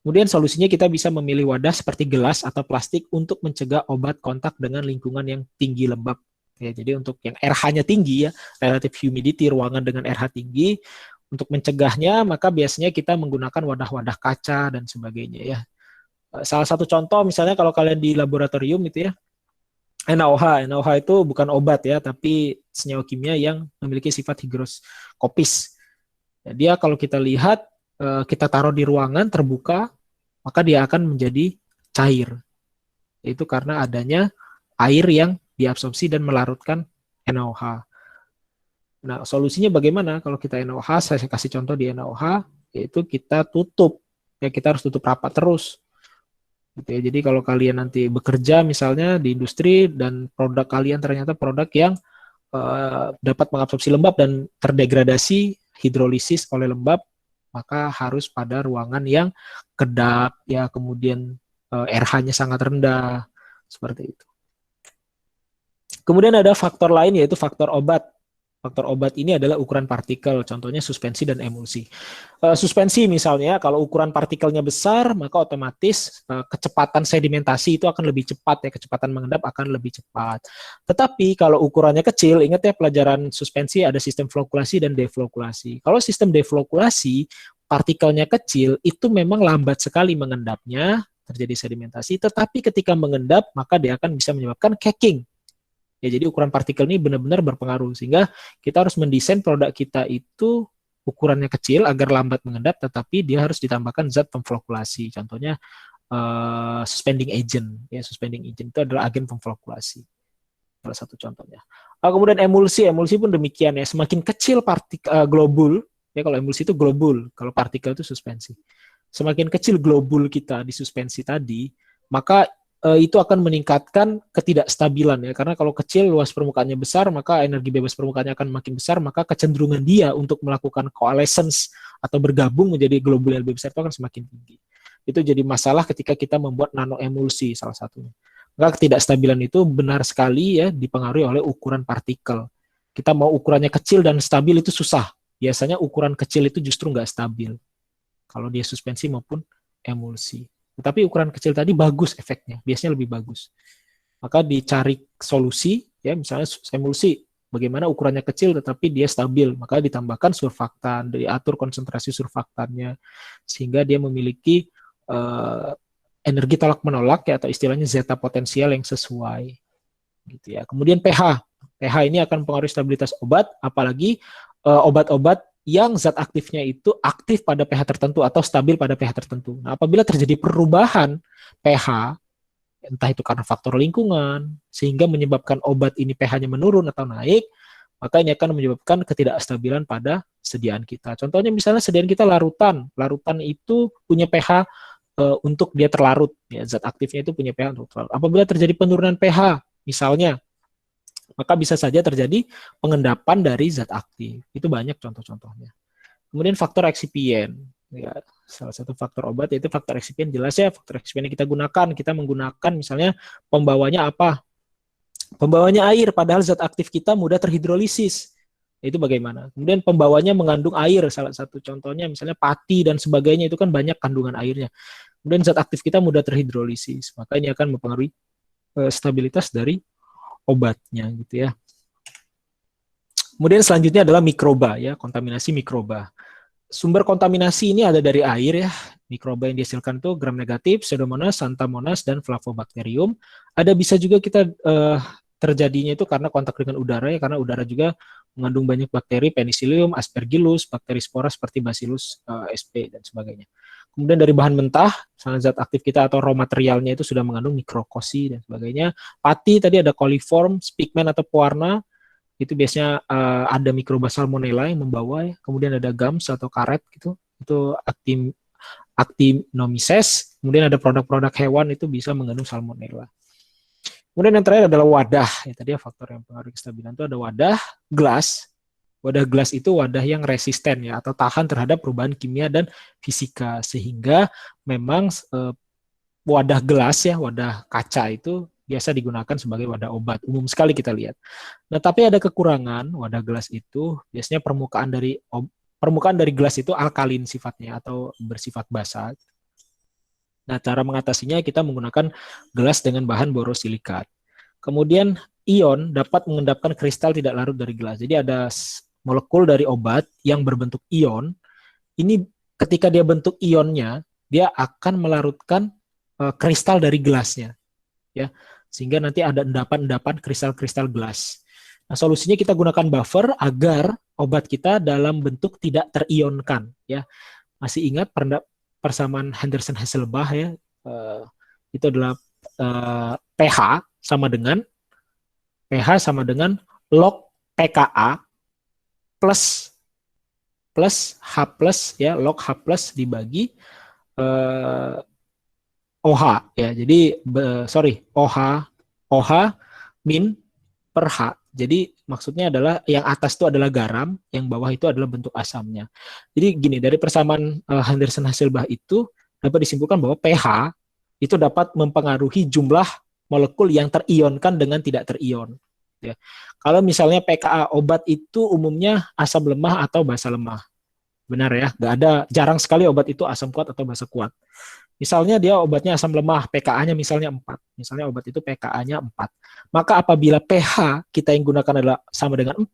Kemudian solusinya kita bisa memilih wadah seperti gelas atau plastik untuk mencegah obat kontak dengan lingkungan yang tinggi lembab. Ya, jadi untuk yang RH-nya tinggi ya, relative humidity, ruangan dengan RH tinggi, untuk mencegahnya maka biasanya kita menggunakan wadah-wadah kaca dan sebagainya ya. Salah satu contoh misalnya kalau kalian di laboratorium itu ya, NaOH. NaOH itu bukan obat ya, tapi senyawa kimia yang memiliki sifat higroskopis. Ya, dia kalau kita lihat kita taruh di ruangan terbuka, maka dia akan menjadi cair. Itu karena adanya air yang diabsorpsi dan melarutkan NaOH. Nah, solusinya bagaimana kalau kita NaOH? Saya kasih contoh di NaOH, yaitu kita tutup. Ya, kita harus tutup rapat terus. Gitu ya. Jadi kalau kalian nanti bekerja misalnya di industri dan produk kalian ternyata produk yang dapat mengabsorpsi lembab dan terdegradasi hidrolisis oleh lembab, maka harus pada ruangan yang kedap, ya kemudian RH-nya sangat rendah, seperti itu. Kemudian ada faktor lain yaitu faktor obat. Faktor obat ini adalah ukuran partikel, contohnya suspensi dan emulsi. Suspensi misalnya, kalau ukuran partikelnya besar, maka otomatis kecepatan sedimentasi itu akan lebih cepat, ya kecepatan mengendap akan lebih cepat. Tetapi kalau ukurannya kecil, ingat ya pelajaran suspensi ada sistem flokulasi dan deflokulasi. Kalau sistem deflokulasi, partikelnya kecil, itu memang lambat sekali mengendapnya, terjadi sedimentasi, tetapi ketika mengendap, maka dia akan bisa menyebabkan cracking. Ya, jadi ukuran partikel ini benar-benar berpengaruh, sehingga kita harus mendesain produk kita itu ukurannya kecil agar lambat mengendap, tetapi dia harus ditambahkan zat pemflokulasi. Contohnya suspending agent. Ya, suspending agent itu adalah agen pemflokulasi. Salah satu contohnya. Kemudian emulsi pun demikian ya. Semakin kecil globul, ya kalau emulsi itu globul, kalau partikel itu suspensi. Semakin kecil globul kita di suspensi tadi, maka itu akan meningkatkan ketidakstabilan ya, karena kalau kecil luas permukaannya besar, maka energi bebas permukaannya akan makin besar, maka kecenderungan dia untuk melakukan coalescence atau bergabung menjadi globul yang lebih besar itu akan semakin tinggi. Itu jadi masalah ketika kita membuat nanoemulsi salah satunya. Maka ketidakstabilan itu benar sekali ya dipengaruhi oleh ukuran partikel. Kita mau ukurannya kecil dan stabil itu susah. Biasanya ukuran kecil itu justru nggak stabil kalau dia suspensi maupun emulsi. Tetapi ukuran kecil tadi bagus efeknya, biasanya lebih bagus. Maka dicari solusi, ya misalnya emulsi, bagaimana ukurannya kecil tetapi dia stabil, maka ditambahkan surfaktan, diatur konsentrasi surfaktannya, sehingga dia memiliki energi tolak menolak ya, atau istilahnya zeta potensial yang sesuai. Gitu ya. Kemudian pH ini akan mempengaruhi stabilitas obat, apalagi obat-obat yang zat aktifnya itu aktif pada pH tertentu atau stabil pada pH tertentu. Nah, apabila terjadi perubahan pH, entah itu karena faktor lingkungan, sehingga menyebabkan obat ini pH-nya menurun atau naik, maka ini akan menyebabkan ketidakstabilan pada sediaan kita. Contohnya misalnya sediaan kita larutan. Larutan itu punya pH untuk dia terlarut. Ya, zat aktifnya itu punya pH untuk terlarut. Apabila terjadi penurunan pH, misalnya, maka bisa saja terjadi pengendapan dari zat aktif. Itu banyak contoh-contohnya. Kemudian faktor eksipien. Ya, salah satu faktor obat yaitu faktor eksipien. Jelas ya, faktor eksipien yang kita gunakan. Kita menggunakan misalnya pembawanya apa? Pembawanya air, padahal zat aktif kita mudah terhidrolisis. Itu bagaimana? Kemudian pembawanya mengandung air, salah satu contohnya misalnya pati dan sebagainya, itu kan banyak kandungan airnya. Kemudian zat aktif kita mudah terhidrolisis. Maka ini akan mempengaruhi stabilitas dari obatnya gitu ya. Kemudian selanjutnya adalah mikroba ya, kontaminasi mikroba. Sumber kontaminasi ini ada dari air ya. Mikroba yang dihasilkan itu gram negatif, pseudomonas, xanthomonas, dan flavobacterium. Ada bisa juga kita terjadinya itu karena kontak dengan udara ya, karena udara juga mengandung banyak bakteri, penicillium, aspergillus, bakteri spora seperti bacillus sp dan sebagainya. Kemudian dari bahan mentah, misalnya zat aktif kita atau raw materialnya itu sudah mengandung mikrokosi dan sebagainya. Pati tadi ada coliform, pigment atau pewarna, itu biasanya ada mikroba salmonella yang membawa ya. Kemudian ada gums atau karet gitu, itu Actinomyces. Kemudian ada produk-produk hewan itu bisa mengandung salmonella. Kemudian yang terakhir adalah wadah. Ya, tadi faktor yang pengaruh kestabilan itu ada wadah gelas. Wadah gelas itu wadah yang resisten ya atau tahan terhadap perubahan kimia dan fisika, sehingga memang wadah gelas ya, wadah kaca itu biasa digunakan sebagai wadah obat. Umum sekali kita lihat. Nah, tapi ada kekurangan wadah gelas itu biasanya permukaan dari gelas itu alkalin sifatnya atau bersifat basa. Nah, cara mengatasinya kita menggunakan gelas dengan bahan borosilikat. Kemudian ion dapat mengendapkan kristal tidak larut dari gelas. Jadi ada molekul dari obat yang berbentuk ion. Ini ketika dia bentuk ionnya, dia akan melarutkan kristal dari gelasnya, ya, sehingga nanti ada endapan-endapan kristal-kristal gelas. Nah, solusinya kita gunakan buffer agar obat kita dalam bentuk tidak terionkan, ya. Masih ingat persamaan Henderson-Hasselbalch ya? Itu adalah pH sama dengan log pKa plus H plus ya, log H plus dibagi OH ya. Jadi OH min per H. Jadi maksudnya adalah yang atas itu adalah garam, yang bawah itu adalah bentuk asamnya. Jadi gini, dari persamaan Henderson-Hasselbalch itu dapat disimpulkan bahwa pH itu dapat mempengaruhi jumlah molekul yang terionkan dengan tidak terion. Ya. Kalau misalnya pKa obat itu umumnya asam lemah atau basa lemah. Benar ya, jarang sekali obat itu asam kuat atau basa kuat. Misalnya dia obatnya asam lemah, pKa-nya misalnya 4. Misalnya obat itu pKa-nya 4. Maka apabila pH kita yang gunakan adalah sama dengan 4,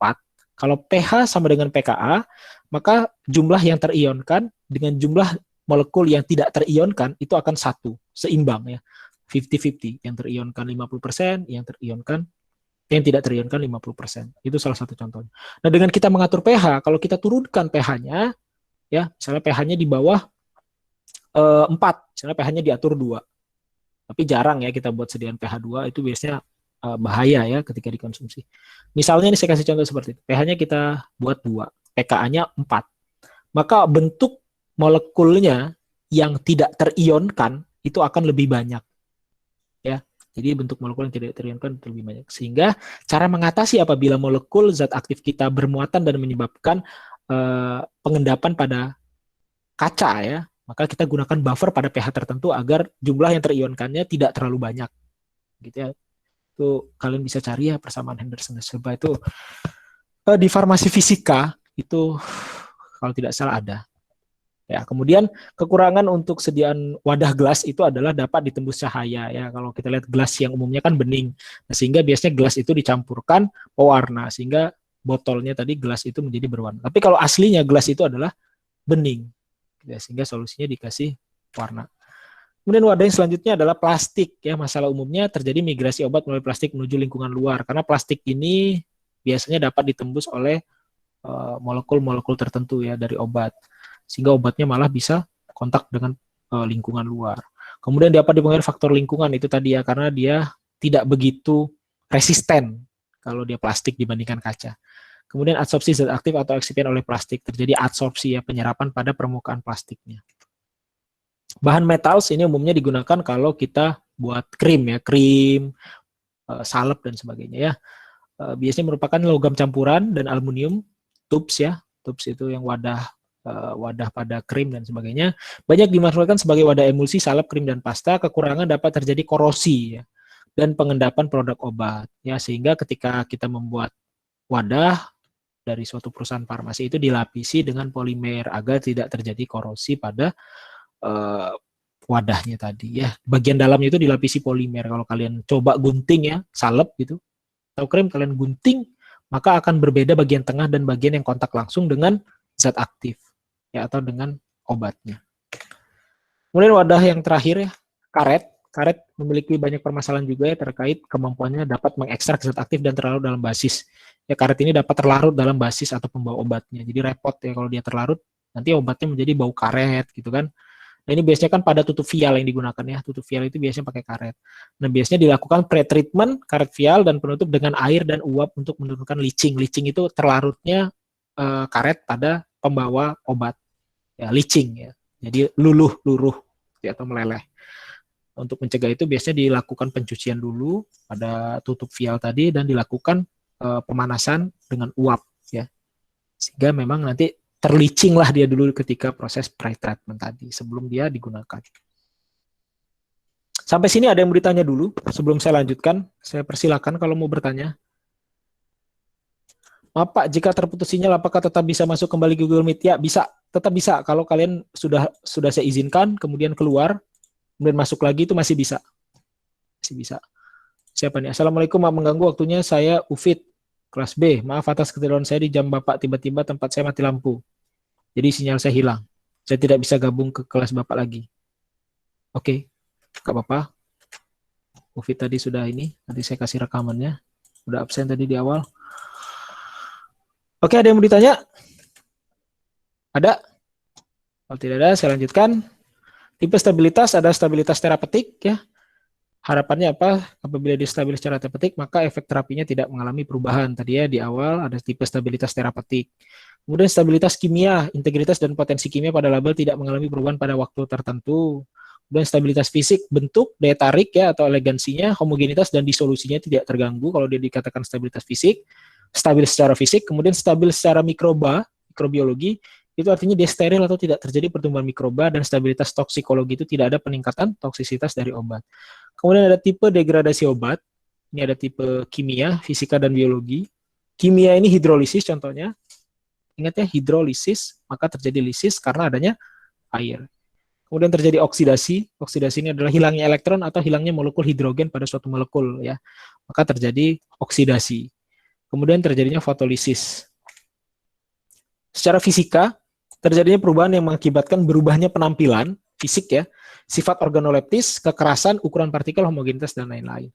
kalau pH sama dengan pKa, maka jumlah yang terionkan dengan jumlah molekul yang tidak terionkan itu akan satu, seimbang ya. 50-50, yang terionkan 50%, yang tidak terionkan 50%. Itu salah satu contohnya. Nah, dengan kita mengatur pH, kalau kita turunkan pH-nya, ya, misalnya pH-nya di bawah 4, misalnya pH-nya diatur 2. Tapi jarang ya kita buat sediaan pH 2, itu biasanya bahaya ya ketika dikonsumsi. Misalnya ini saya kasih contoh seperti itu. pH-nya kita buat 2, pKa-nya 4. Maka bentuk molekulnya yang tidak terionkan itu akan lebih banyak. Ya. Jadi bentuk molekul yang tidak terionkan itu lebih banyak. Sehingga cara mengatasi apabila molekul zat aktif kita bermuatan dan menyebabkan pengendapan pada kaca ya, maka kita gunakan buffer pada pH tertentu agar jumlah yang terionkannya tidak terlalu banyak. Gitu ya. Itu kalian bisa cari ya persamaan Henderson-Hasselbalch itu di farmasi fisika itu kalau tidak salah ada. Ya, kemudian kekurangan untuk sediaan wadah gelas itu adalah dapat ditembus cahaya ya. Kalau kita lihat gelas yang umumnya kan bening. Nah, sehingga biasanya gelas itu dicampurkan pewarna sehingga botolnya tadi gelas itu menjadi berwarna. Tapi kalau aslinya gelas itu adalah bening. Ya, sehingga solusinya dikasih warna. Kemudian wadah yang selanjutnya adalah plastik ya. Masalah umumnya terjadi migrasi obat melalui plastik menuju lingkungan luar karena plastik ini biasanya dapat ditembus oleh molekul-molekul tertentu ya dari obat, sehingga obatnya malah bisa kontak dengan lingkungan luar. Kemudian dapat dipengaruhi faktor lingkungan itu tadi ya, karena dia tidak begitu resisten kalau dia plastik dibandingkan kaca. Kemudian adsorpsi zat aktif atau eksipien oleh plastik, terjadi adsorpsi ya, penyerapan pada permukaan plastiknya. Bahan metals ini umumnya digunakan kalau kita buat krim ya, salep dan sebagainya ya. Biasanya merupakan logam campuran dan aluminium, tubes ya, tubes itu yang wadah pada krim dan sebagainya. Banyak dimanfaatkan sebagai wadah emulsi, salep, krim dan pasta. Kekurangan dapat terjadi korosi ya, dan pengendapan produk obat ya, sehingga ketika kita membuat wadah dari suatu perusahaan farmasi itu dilapisi dengan polimer agar tidak terjadi korosi pada wadahnya tadi ya. Bagian dalamnya itu dilapisi polimer. Kalau kalian coba gunting ya, salep gitu atau krim, kalian gunting, maka akan berbeda bagian tengah dan bagian yang kontak langsung dengan zat aktif ya atau dengan obatnya. Kemudian wadah yang terakhir ya, karet. Karet memiliki banyak permasalahan juga ya terkait kemampuannya dapat mengekstrak zat aktif dan terlarut dalam basis. Ya, karet ini dapat terlarut dalam basis atau pembawa obatnya. Jadi repot ya kalau dia terlarut, nanti obatnya menjadi bau karet gitu kan. Nah, ini biasanya kan pada tutup vial yang digunakan ya. Tutup vial itu biasanya pakai karet. Nah, biasanya dilakukan pre-treatment karet vial dan penutup dengan air dan uap untuk menurunkan leaching. Leaching itu terlarutnya karet pada pembawa obat. ya leaching ya. Jadi luruh ya, atau meleleh. Untuk mencegah itu biasanya dilakukan pencucian dulu pada tutup vial tadi dan dilakukan pemanasan dengan uap ya. Sehingga memang nanti terlicing lah dia dulu ketika proses pre-treatment tadi sebelum dia digunakan. Sampai sini ada yang mau ditanya dulu sebelum saya lanjutkan. Saya persilakan kalau mau bertanya. Maaf Pak, jika terputus sinyal apakah tetap bisa masuk kembali Google Meet? Ya, bisa, tetap bisa. Kalau kalian sudah saya izinkan, kemudian keluar, kemudian masuk lagi itu masih bisa. Masih bisa. Siapa nih? Assalamualaikum, maaf mengganggu waktunya. Saya Ufit, kelas B. Maaf atas ketiduran saya di jam Bapak tiba-tiba tempat saya mati lampu. Jadi sinyal saya hilang. Saya tidak bisa gabung ke kelas Bapak lagi. Oke, Kak Bapak. Ufit tadi sudah ini, nanti saya kasih rekamannya. Udah absen tadi di awal. Oke, ada yang mau ditanya? Ada? Kalau tidak ada, saya lanjutkan. Tipe stabilitas ada stabilitas terapeutik ya. Harapannya apa? Apabila distabil secara terapeutik, maka efek terapinya tidak mengalami perubahan. Tadi ya di awal ada tipe stabilitas terapeutik. Kemudian stabilitas kimia, integritas dan potensi kimia pada label tidak mengalami perubahan pada waktu tertentu. Kemudian stabilitas fisik, bentuk, daya tarik ya atau elegansinya, homogenitas dan disolusinya tidak terganggu kalau dia dikatakan stabilitas fisik. Stabil secara fisik, kemudian stabil secara mikrobiologi, itu artinya dia steril atau tidak terjadi pertumbuhan mikroba, dan stabilitas toksikologi itu tidak ada peningkatan toksisitas dari obat. Kemudian ada tipe degradasi obat, ini ada tipe kimia, fisika, dan biologi. Kimia ini hidrolisis contohnya, ingat ya hidrolisis, maka terjadi lisis karena adanya air. Kemudian terjadi oksidasi, oksidasi ini adalah hilangnya elektron atau hilangnya molekul hidrogen pada suatu molekul ya, maka terjadi oksidasi. Kemudian terjadinya fotolisis. Secara fisika, terjadinya perubahan yang mengakibatkan berubahnya penampilan fisik ya, sifat organoleptis, kekerasan, ukuran partikel, homogenitas, dan lain-lain.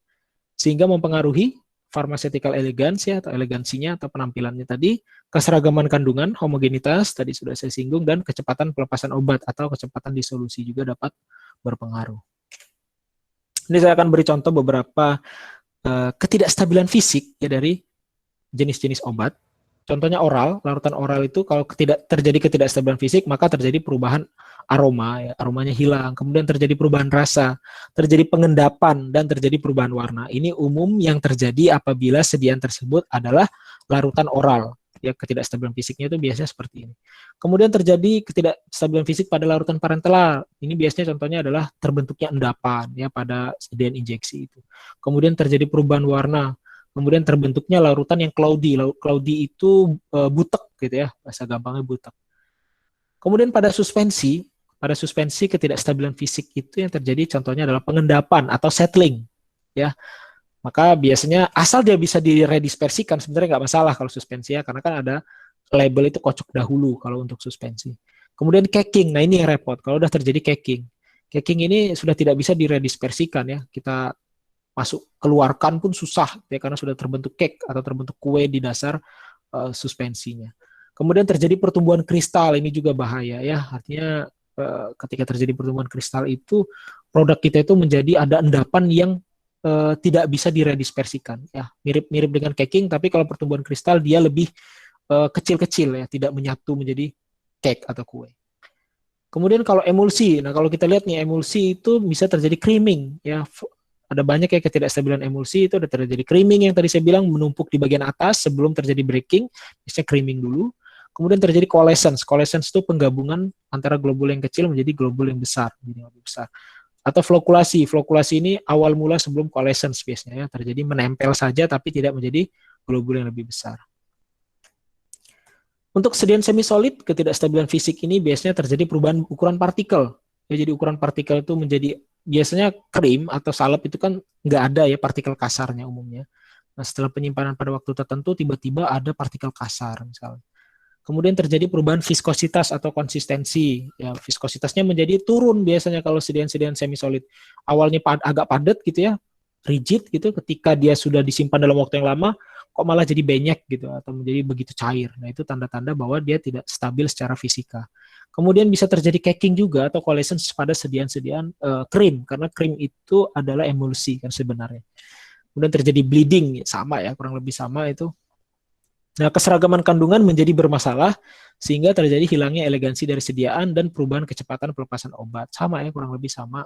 Sehingga mempengaruhi pharmaceutical elegance ya, atau elegansinya atau penampilannya tadi, keseragaman kandungan, homogenitas, tadi sudah saya singgung, dan kecepatan pelepasan obat atau kecepatan disolusi juga dapat berpengaruh. Ini saya akan beri contoh beberapa ketidakstabilan fisik ya dari jenis-jenis obat. Contohnya oral, larutan oral itu kalau terjadi ketidakstabilan fisik, maka terjadi perubahan aroma, ya, aromanya hilang, kemudian terjadi perubahan rasa, terjadi pengendapan, dan terjadi perubahan warna. Ini umum yang terjadi apabila sediaan tersebut adalah larutan oral. Ya, ketidakstabilan fisiknya itu biasanya seperti ini. Kemudian terjadi ketidakstabilan fisik pada larutan parenteral. Ini biasanya contohnya adalah terbentuknya endapan ya pada sediaan injeksi itu. Kemudian terjadi perubahan warna. Kemudian terbentuknya larutan yang cloudy. Cloudy itu butek gitu ya, bahasa gampangnya butek. Kemudian pada suspensi ketidakstabilan fisik itu yang terjadi contohnya adalah pengendapan atau settling ya. Maka biasanya asal dia bisa diredispersikan sebenarnya nggak masalah kalau suspensi ya, karena kan ada label itu kocok dahulu kalau untuk suspensi. Kemudian caking, nah ini yang repot kalau udah terjadi caking. Caking ini sudah tidak bisa diredispersikan ya, kita keluarkan pun susah ya, karena sudah terbentuk cake atau terbentuk kue di dasar suspensinya. Kemudian terjadi pertumbuhan kristal, ini juga bahaya ya, artinya ketika terjadi pertumbuhan kristal itu produk kita itu menjadi ada endapan yang tidak bisa diredispersikan ya, mirip dengan caking, tapi kalau pertumbuhan kristal dia lebih kecil-kecil ya, tidak menyatu menjadi cake atau kue. Kemudian kalau emulsi, nah kalau kita lihat nih emulsi itu bisa terjadi creaming ya. Ada banyak ya ketidakstabilan emulsi, itu ada terjadi creaming yang tadi saya bilang menumpuk di bagian atas sebelum terjadi breaking, biasanya creaming dulu. Kemudian terjadi coalescence. Coalescence itu penggabungan antara globul yang kecil menjadi globul yang besar, jadi lebih besar. Atau flokulasi. Flokulasi ini awal mula sebelum coalescence biasanya ya, terjadi menempel saja tapi tidak menjadi globul yang lebih besar. Untuk sediaan semi-solid, ketidakstabilan fisik ini biasanya terjadi perubahan ukuran partikel. Ya, jadi ukuran partikel itu menjadi biasanya krim atau salep itu kan nggak ada ya partikel kasarnya umumnya. Nah, setelah penyimpanan pada waktu tertentu tiba-tiba ada partikel kasar misalnya. Kemudian terjadi perubahan viskositas atau konsistensi. Ya, viskositasnya menjadi turun biasanya kalau sediaan-sediaan semi-solid. Awalnya agak padat gitu ya, rigid gitu, ketika dia sudah disimpan dalam waktu yang lama, kok malah jadi benyek gitu atau menjadi begitu cair. Nah, itu tanda-tanda bahwa dia tidak stabil secara fisika. Kemudian bisa terjadi caking juga atau coalescence pada sediaan-sediaan krim, karena krim itu adalah emulsi kan sebenarnya. Kemudian terjadi bleeding, sama ya, kurang lebih sama itu. Nah, keseragaman kandungan menjadi bermasalah sehingga terjadi hilangnya elegansi dari sediaan dan perubahan kecepatan pelepasan obat. Sama ya, kurang lebih sama.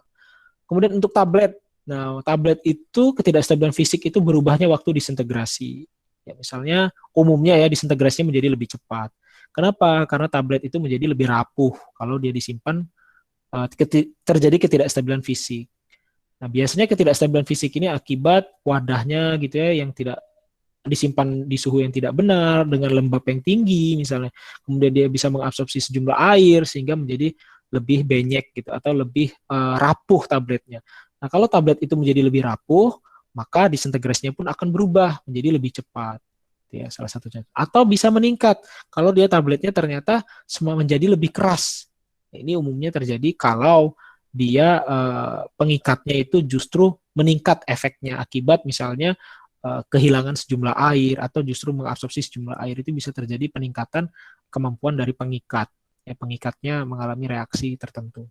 Kemudian untuk tablet. Nah, tablet itu ketidakstabilan fisik itu berubahnya waktu disintegrasi. Ya, misalnya umumnya ya disintegrasinya menjadi lebih cepat. Kenapa? Karena tablet itu menjadi lebih rapuh kalau dia disimpan terjadi ketidakstabilan fisik. Nah, biasanya ketidakstabilan fisik ini akibat wadahnya gitu ya yang tidak disimpan di suhu yang tidak benar dengan lembab yang tinggi misalnya. Kemudian dia bisa mengabsorpsi sejumlah air sehingga menjadi lebih benyek gitu atau lebih rapuh tabletnya. Nah, kalau tablet itu menjadi lebih rapuh, maka disintegrasinya pun akan berubah menjadi lebih cepat. Ya, salah satunya. Atau bisa meningkat kalau dia tabletnya ternyata menjadi lebih keras. Ini umumnya terjadi kalau dia pengikatnya itu justru meningkat efeknya akibat misalnya kehilangan sejumlah air atau justru mengabsorpsi sejumlah air. Itu bisa terjadi peningkatan kemampuan dari pengikat. Ya, pengikatnya mengalami reaksi tertentu.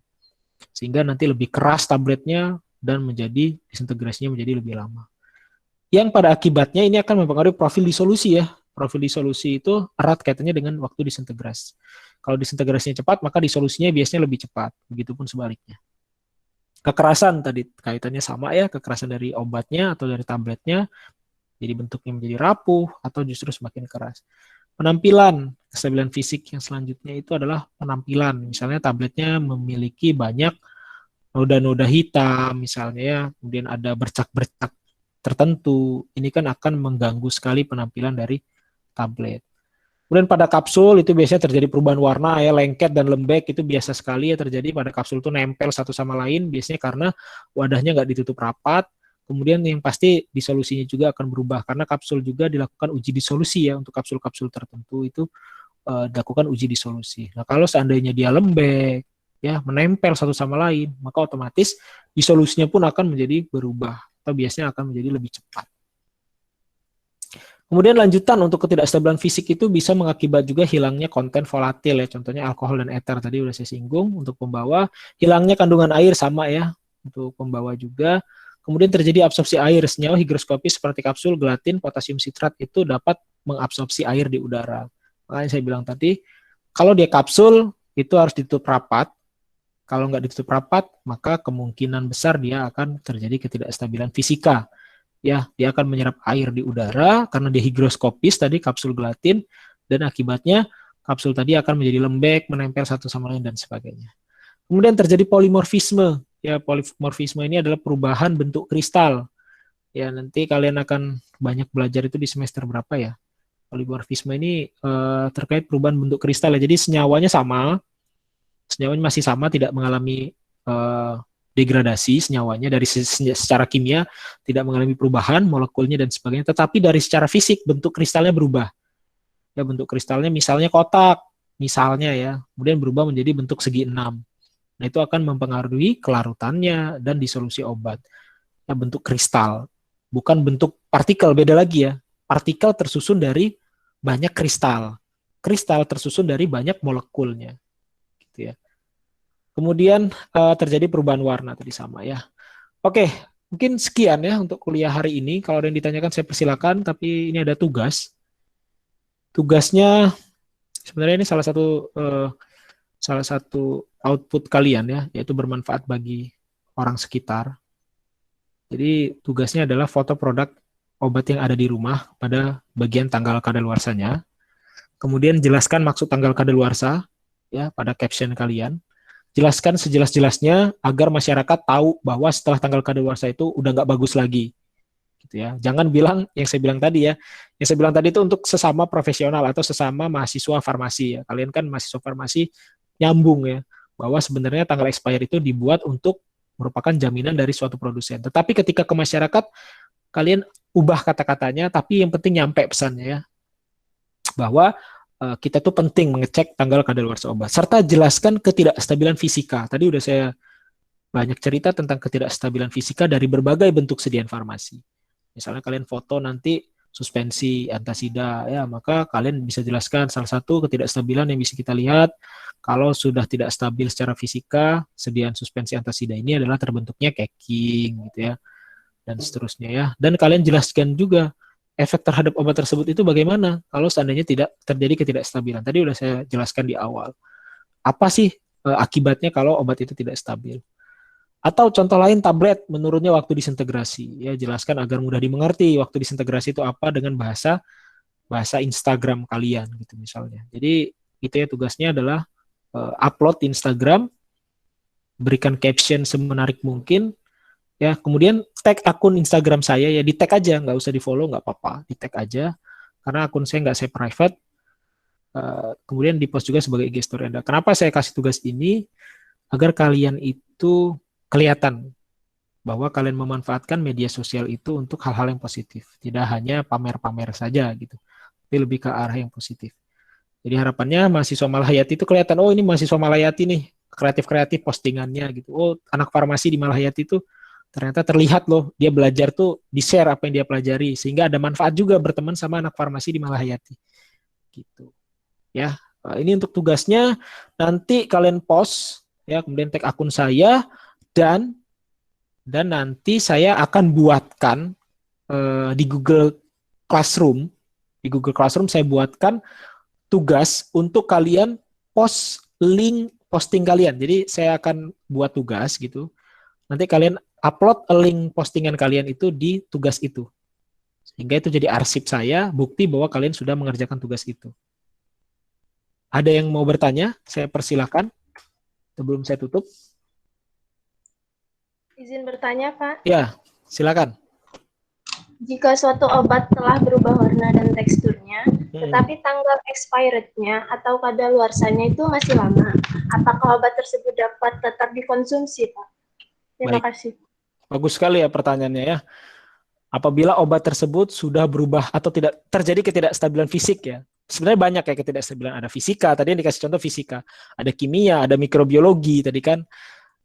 Sehingga nanti lebih keras tabletnya dan menjadi disintegrasinya menjadi lebih lama. Yang pada akibatnya ini akan mempengaruhi profil disolusi ya. Profil disolusi itu erat kaitannya dengan waktu disintegrasi. Kalau disintegrasinya cepat, maka disolusinya biasanya lebih cepat. Begitupun sebaliknya. Kekerasan tadi kaitannya sama ya, kekerasan dari obatnya atau dari tabletnya, jadi bentuknya menjadi rapuh atau justru semakin keras. Penampilan, kestabilan fisik yang selanjutnya itu adalah penampilan. Misalnya tabletnya memiliki banyak noda-noda hitam misalnya ya, kemudian ada bercak-bercak tertentu. Ini kan akan mengganggu sekali penampilan dari tablet. Kemudian pada kapsul itu biasanya terjadi perubahan warna ya, lengket dan lembek itu biasa sekali ya terjadi pada kapsul itu nempel satu sama lain biasanya karena wadahnya nggak ditutup rapat. Kemudian yang pasti disolusinya juga akan berubah karena kapsul juga dilakukan uji disolusi ya untuk kapsul-kapsul tertentu itu dilakukan uji disolusi. Nah kalau seandainya dia lembek ya menempel satu sama lain maka otomatis disolusinya pun akan menjadi berubah atau biasanya akan menjadi lebih cepat. Kemudian lanjutan untuk ketidakstabilan fisik itu bisa mengakibat juga hilangnya konten volatil ya, contohnya alkohol dan eter tadi udah saya singgung untuk pembawa, hilangnya kandungan air sama ya untuk pembawa juga. Kemudian terjadi absorpsi air, senyawa higroskopis seperti kapsul, gelatin, potasium sitrat itu dapat mengabsorpsi air di udara. Makanya saya bilang tadi, kalau dia kapsul itu harus ditutup rapat. Kalau nggak ditutup rapat, maka kemungkinan besar dia akan terjadi ketidakstabilan fisika. Ya, dia akan menyerap air di udara karena dia higroskopis tadi kapsul gelatin dan akibatnya kapsul tadi akan menjadi lembek, menempel satu sama lain dan sebagainya. Kemudian terjadi polimorfisme. Ya, polimorfisme ini adalah perubahan bentuk kristal. Ya, nanti kalian akan banyak belajar itu di semester berapa ya. Polimorfisme ini terkait perubahan bentuk kristal ya. Jadi senyawanya sama, senyawanya masih sama, tidak mengalami degradasi senyawanya dari secara kimia tidak mengalami perubahan molekulnya dan sebagainya, tetapi dari secara fisik bentuk kristalnya berubah. Ya bentuk kristalnya misalnya kotak, misalnya ya, kemudian berubah menjadi bentuk segi enam. Nah itu akan mempengaruhi kelarutannya dan disolusi obat. Ya bentuk kristal, bukan bentuk partikel, beda lagi ya. Partikel tersusun dari banyak kristal, kristal tersusun dari banyak molekulnya, gitu ya. Kemudian terjadi perubahan warna tadi sama ya. Oke, mungkin sekian ya untuk kuliah hari ini. Kalau ada yang ditanyakan saya persilakan, tapi ini ada tugas. Tugasnya sebenarnya ini salah satu output kalian ya, yaitu bermanfaat bagi orang sekitar. Jadi tugasnya adalah foto produk obat yang ada di rumah pada bagian tanggal kadaluarsanya. Kemudian jelaskan maksud tanggal kadaluarsa ya pada caption kalian. Jelaskan sejelas-jelasnya agar masyarakat tahu bahwa setelah tanggal kadaluarsa itu udah nggak bagus lagi. Gitu ya. Jangan bilang yang saya bilang tadi ya. Yang saya bilang tadi itu untuk sesama profesional atau sesama mahasiswa farmasi ya. Kalian kan mahasiswa farmasi nyambung ya. Bahwa sebenarnya tanggal expired itu dibuat untuk merupakan jaminan dari suatu produsen. Tetapi ketika ke masyarakat, kalian ubah kata-katanya, tapi yang penting nyampe pesannya ya. Bahwa kita tuh penting mengecek tanggal kadaluarsa obat serta jelaskan ketidakstabilan fisika. Tadi udah saya banyak cerita tentang ketidakstabilan fisika dari berbagai bentuk sediaan farmasi. Misalnya kalian foto nanti suspensi antasida ya, maka kalian bisa jelaskan salah satu ketidakstabilan yang bisa kita lihat kalau sudah tidak stabil secara fisika, sediaan suspensi antasida ini adalah terbentuknya caking gitu ya. Dan seterusnya ya. Dan kalian jelaskan juga efek terhadap obat tersebut itu bagaimana kalau seandainya tidak terjadi ketidakstabilan. Tadi udah saya jelaskan di awal. Apa sih akibatnya kalau obat itu tidak stabil? Atau contoh lain tablet menurunnya waktu disintegrasi. Ya, jelaskan agar mudah dimengerti waktu disintegrasi itu apa dengan bahasa Instagram kalian gitu misalnya. Jadi itu ya tugasnya adalah upload di Instagram, berikan caption semenarik mungkin, ya kemudian tag akun Instagram saya, ya di tag aja, nggak usah di follow, nggak apa-apa, di tag aja karena akun saya nggak saya private. Kemudian di post juga sebagai IG story Anda. Kenapa saya kasih tugas ini? Agar kalian itu kelihatan bahwa kalian memanfaatkan media sosial itu untuk hal-hal yang positif, tidak hanya pamer-pamer saja gitu, tapi lebih ke arah yang positif. Jadi harapannya mahasiswa Malahayati itu kelihatan, oh ini mahasiswa Malahayati nih, kreatif-kreatif postingannya gitu. Oh, anak farmasi di Malahayati itu ternyata terlihat loh, dia belajar tuh di-share apa yang dia pelajari, sehingga ada manfaat juga berteman sama anak farmasi di Malahayati. Gitu. Ya, ini untuk tugasnya, nanti kalian post, ya, kemudian tag akun saya, dan nanti saya akan buatkan di Google Classroom, saya buatkan tugas untuk kalian post link posting kalian. Jadi saya akan buat tugas gitu. Nanti kalian upload link postingan kalian itu di tugas itu. Sehingga itu jadi arsip saya, bukti bahwa kalian sudah mengerjakan tugas itu. Ada yang mau bertanya? Saya persilakan sebelum saya tutup. Izin bertanya, Pak. Ya, silakan. Jika suatu obat telah berubah warna dan teksturnya, tetapi tanggal expirednya atau kadaluarsanya itu masih lama, apakah obat tersebut dapat tetap dikonsumsi, Pak? Terima kasih. Bagus sekali ya pertanyaannya ya. Apabila obat tersebut sudah berubah atau tidak terjadi ketidakstabilan fisik ya. Sebenarnya banyak ya ketidakstabilan. Ada fisika, tadi yang dikasih contoh fisika. Ada kimia, ada mikrobiologi tadi kan.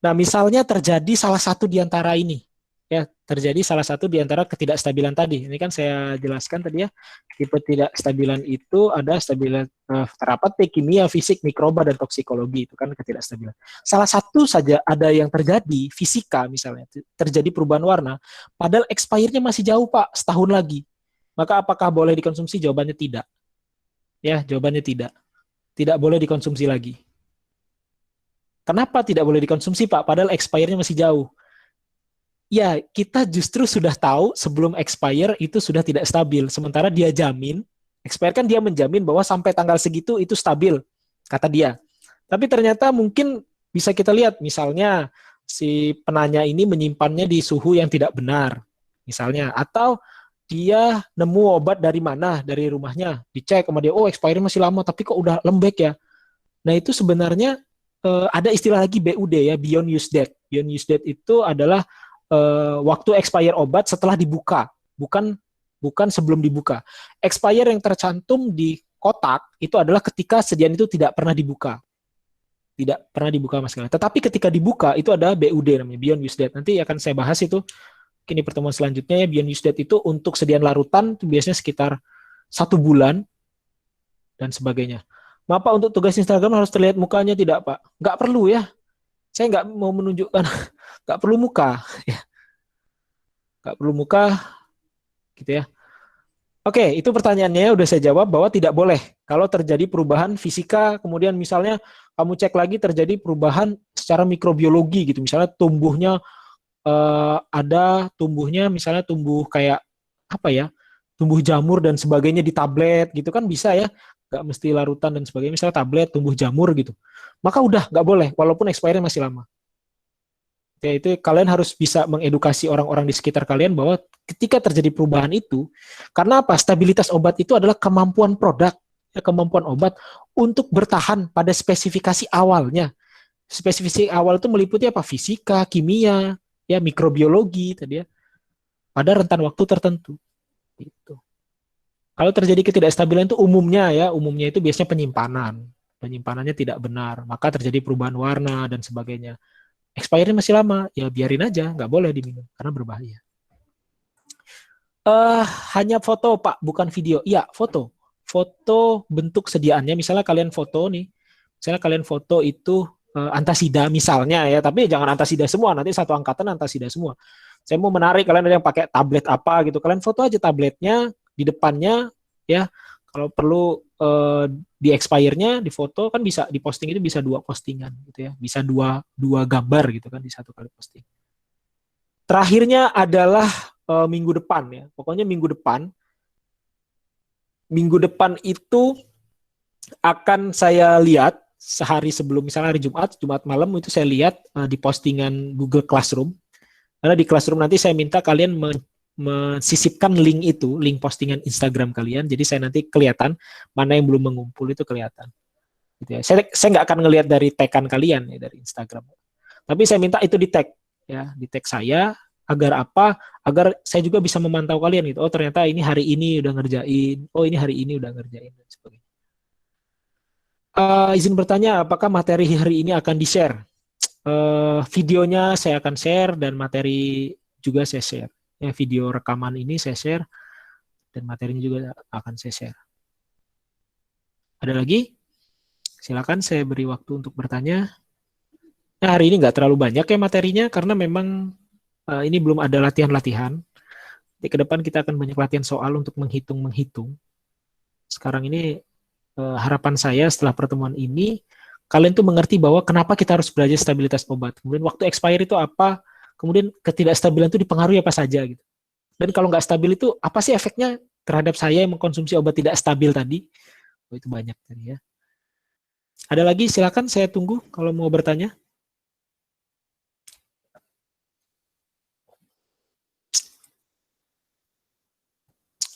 Nah, misalnya terjadi salah satu di antara ini. Ya, terjadi salah satu di antara ketidakstabilan tadi. Ini kan saya jelaskan tadi ya. Tipe ketidakstabilan itu ada stabilan terdapat kimia, fisik, mikroba, dan toksikologi. Itu kan ketidakstabilan. Salah satu saja ada yang terjadi, fisika misalnya, terjadi perubahan warna, padahal expire-nya masih jauh Pak, setahun lagi. Maka apakah boleh dikonsumsi? Jawabannya tidak. Ya, jawabannya tidak. Tidak boleh dikonsumsi lagi. Kenapa tidak boleh dikonsumsi Pak? Padahal expire-nya masih jauh. Ya, kita justru sudah tahu sebelum expire itu sudah tidak stabil. Sementara dia jamin, expire kan dia menjamin bahwa sampai tanggal segitu itu stabil, kata dia. Tapi ternyata mungkin bisa kita lihat, misalnya si penanya ini menyimpannya di suhu yang tidak benar, misalnya. Atau dia nemu obat dari mana, dari rumahnya, dicek sama dia, oh expire masih lama, tapi kok udah lembek ya. Nah itu sebenarnya ada istilah lagi BUD ya, Beyond Use Date. Beyond Use Date itu adalah waktu expire obat setelah dibuka, bukan sebelum dibuka. Expire yang tercantum di kotak itu adalah ketika sediaan itu tidak pernah dibuka. Tidak pernah dibuka sama sekali. Tetapi ketika dibuka itu ada BUD namanya, Beyond Use Date. Nanti akan saya bahas itu kini pertemuan selanjutnya ya. Beyond Use Date itu untuk sediaan larutan itu biasanya sekitar 1 bulan dan sebagainya. Maaf Pak, untuk tugas Instagram harus terlihat mukanya tidak Pak? Nggak perlu ya. Saya nggak mau menunjukkan, nggak perlu muka, ya. Nggak perlu muka, gitu ya. Oke, itu pertanyaannya udah saya jawab bahwa tidak boleh kalau terjadi perubahan fisika, kemudian misalnya kamu cek lagi terjadi perubahan secara mikrobiologi gitu, misalnya tumbuhnya ada tumbuhnya misalnya tumbuh kayak apa ya, tumbuh jamur dan sebagainya di tablet gitu kan bisa ya. Nggak mesti larutan dan sebagainya, misalnya tablet, tumbuh jamur gitu. Maka udah nggak boleh, walaupun expiry masih lama. Ya, itu kalian harus bisa mengedukasi orang-orang di sekitar kalian bahwa ketika terjadi perubahan itu, karena apa? Stabilitas obat itu adalah kemampuan produk, ya, kemampuan obat untuk bertahan pada spesifikasi awalnya. Spesifikasi awal itu meliputi apa? Fisika, kimia, ya mikrobiologi tadi ya. Pada rentan waktu tertentu. Gitu. Kalau terjadi ketidakstabilan itu umumnya itu biasanya penyimpanannya tidak benar, maka terjadi perubahan warna dan sebagainya. Expiry masih lama, ya biarin aja, nggak boleh diminum karena berbahaya. Hanya foto Pak, bukan video. Iya, foto bentuk sediaannya. Misalnya kalian foto itu antasida misalnya ya, tapi jangan antasida semua, nanti satu angkatan antasida semua. Saya mau menarik kalian ada yang pakai tablet apa gitu, kalian foto aja tabletnya, di depannya ya, kalau perlu di expire-nya di foto kan bisa di posting itu bisa 2 postingan gitu ya, bisa dua gambar gitu kan di satu kali posting. Terakhirnya adalah minggu depan ya, pokoknya minggu depan itu akan saya lihat sehari sebelum, misalnya hari Jumat malam itu saya lihat di postingan Google Classroom. Karena di Classroom nanti saya minta kalian mensisipkan link itu, link postingan Instagram kalian. Jadi saya nanti kelihatan mana yang belum mengumpul itu kelihatan. Gitu ya. Saya nggak akan ngelihat dari tag-an kalian ya dari Instagram. Tapi saya minta itu di tag ya, di tag saya agar apa? Agar saya juga bisa memantau kalian gitu. Oh ternyata ini hari ini udah ngerjain. Oh ini hari ini udah ngerjain dan sebagainya. Izin bertanya, apakah materi hari ini akan di-share? Videonya saya akan share dan materi juga saya share. Ya, video rekaman ini saya share dan materinya juga akan saya share. Ada lagi? Silakan saya beri waktu untuk bertanya. Nah, hari ini nggak terlalu banyak ya materinya karena memang ini belum ada latihan-latihan. Di ke depan kita akan banyak latihan soal untuk menghitung. Sekarang ini harapan saya setelah pertemuan ini kalian tuh mengerti bahwa kenapa kita harus belajar stabilitas obat. Kemudian waktu expire itu apa? Kemudian ketidakstabilan itu dipengaruhi apa saja gitu. Dan kalau nggak stabil itu apa sih efeknya terhadap saya yang mengkonsumsi obat tidak stabil tadi? Oh, itu banyak tadi ya. Ada lagi? Silakan, saya tunggu kalau mau bertanya.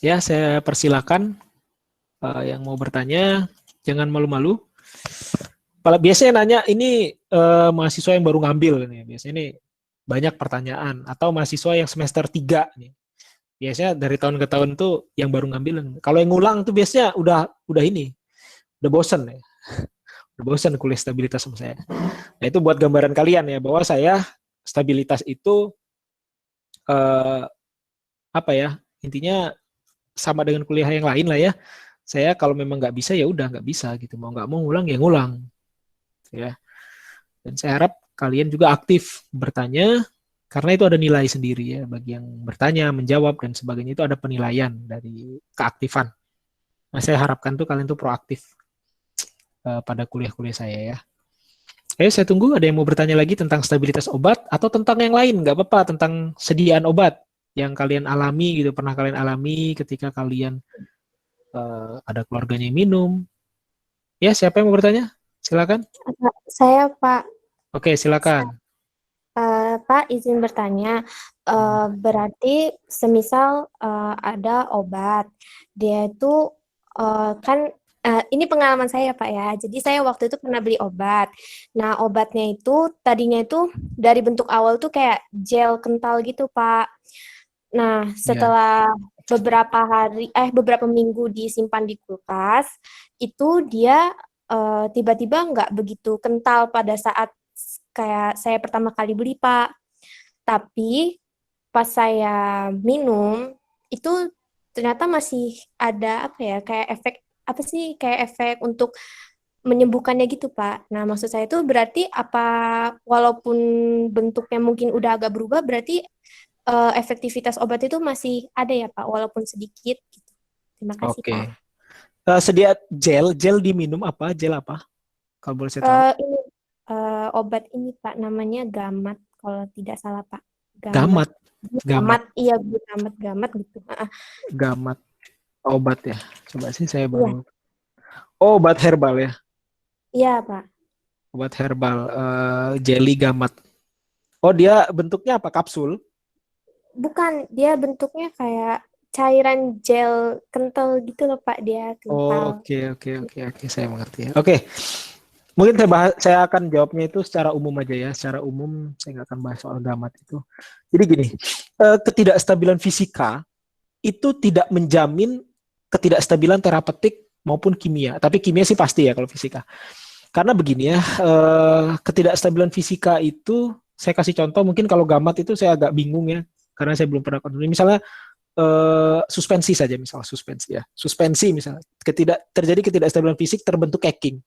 Ya, saya persilakan yang mau bertanya, jangan malu-malu. Biasanya nanya ini mahasiswa yang baru ngambil nih. Biasanya ini banyak pertanyaan atau mahasiswa yang semester 3 nih. Biasanya dari tahun ke tahun tuh yang baru ngambil. Kalau yang ngulang tuh biasanya udah bosen ya. Udah bosen kuliah stabilitas sama saya. Nah, itu buat gambaran kalian ya bahwa saya stabilitas itu apa ya? Intinya sama dengan kuliah yang lain lah ya. Saya kalau memang nggak bisa ya udah nggak bisa gitu. Mau nggak mau ngulang ya ngulang. Ya. Dan saya harap kalian juga aktif bertanya karena itu ada nilai sendiri ya bagi yang bertanya, menjawab dan sebagainya itu ada penilaian dari keaktifan. Nah, saya harapkan tuh kalian tuh proaktif pada kuliah-kuliah saya ya. Ayo saya tunggu ada yang mau bertanya lagi tentang stabilitas obat atau tentang yang lain, nggak apa-apa, tentang sediaan obat yang kalian alami gitu, pernah kalian alami ketika kalian ada keluarganya yang minum. Ya, siapa yang mau bertanya? Silakan. Saya, Pak. Oke, silakan. Pak, izin bertanya. Berarti semisal ada obat, dia itu kan ini pengalaman saya, Pak ya. Jadi saya waktu itu pernah beli obat. Nah, obatnya itu tadinya itu dari bentuk awal tuh kayak gel kental gitu, Pak. Nah, setelah beberapa minggu disimpan di kulkas, itu dia tiba-tiba nggak begitu kental pada saat kayak saya pertama kali beli, Pak. Tapi pas saya minum, itu ternyata masih ada kayak efek untuk menyembuhkannya gitu, Pak. Nah, maksud saya itu berarti walaupun bentuknya mungkin udah agak berubah, berarti efektivitas obat itu masih ada ya, Pak, walaupun sedikit gitu. Terima kasih, Oke. Pak. Sedia gel diminum apa? Gel apa? Kalau boleh saya tahu. Ini obat ini, Pak, namanya Gamat kalau tidak salah, Pak. Gamat. Iya, Gamat gitu. Gamat. Obat ya. Coba sih saya baru. Oh, obat herbal ya. Iya, Pak. Obat herbal jelly Gamat. Oh, dia bentuknya apa? Kapsul? Bukan, dia bentuknya kayak cairan gel kental gitu loh, Pak, dia kental. Oke, saya mengerti ya. Oke. Mungkin saya akan jawabnya itu secara umum aja ya. Secara umum saya nggak akan bahas soal Gamat itu. Jadi gini, ketidakstabilan fisika itu tidak menjamin ketidakstabilan terapeutik maupun kimia. Tapi kimia sih pasti ya kalau fisika. Karena begini ya, ketidakstabilan fisika itu saya kasih contoh, mungkin kalau Gamat itu saya agak bingung ya, karena saya belum pernah konsumsi. Misalnya suspensi saja, suspensi misalnya, terjadi ketidakstabilan fisik, terbentuk caking.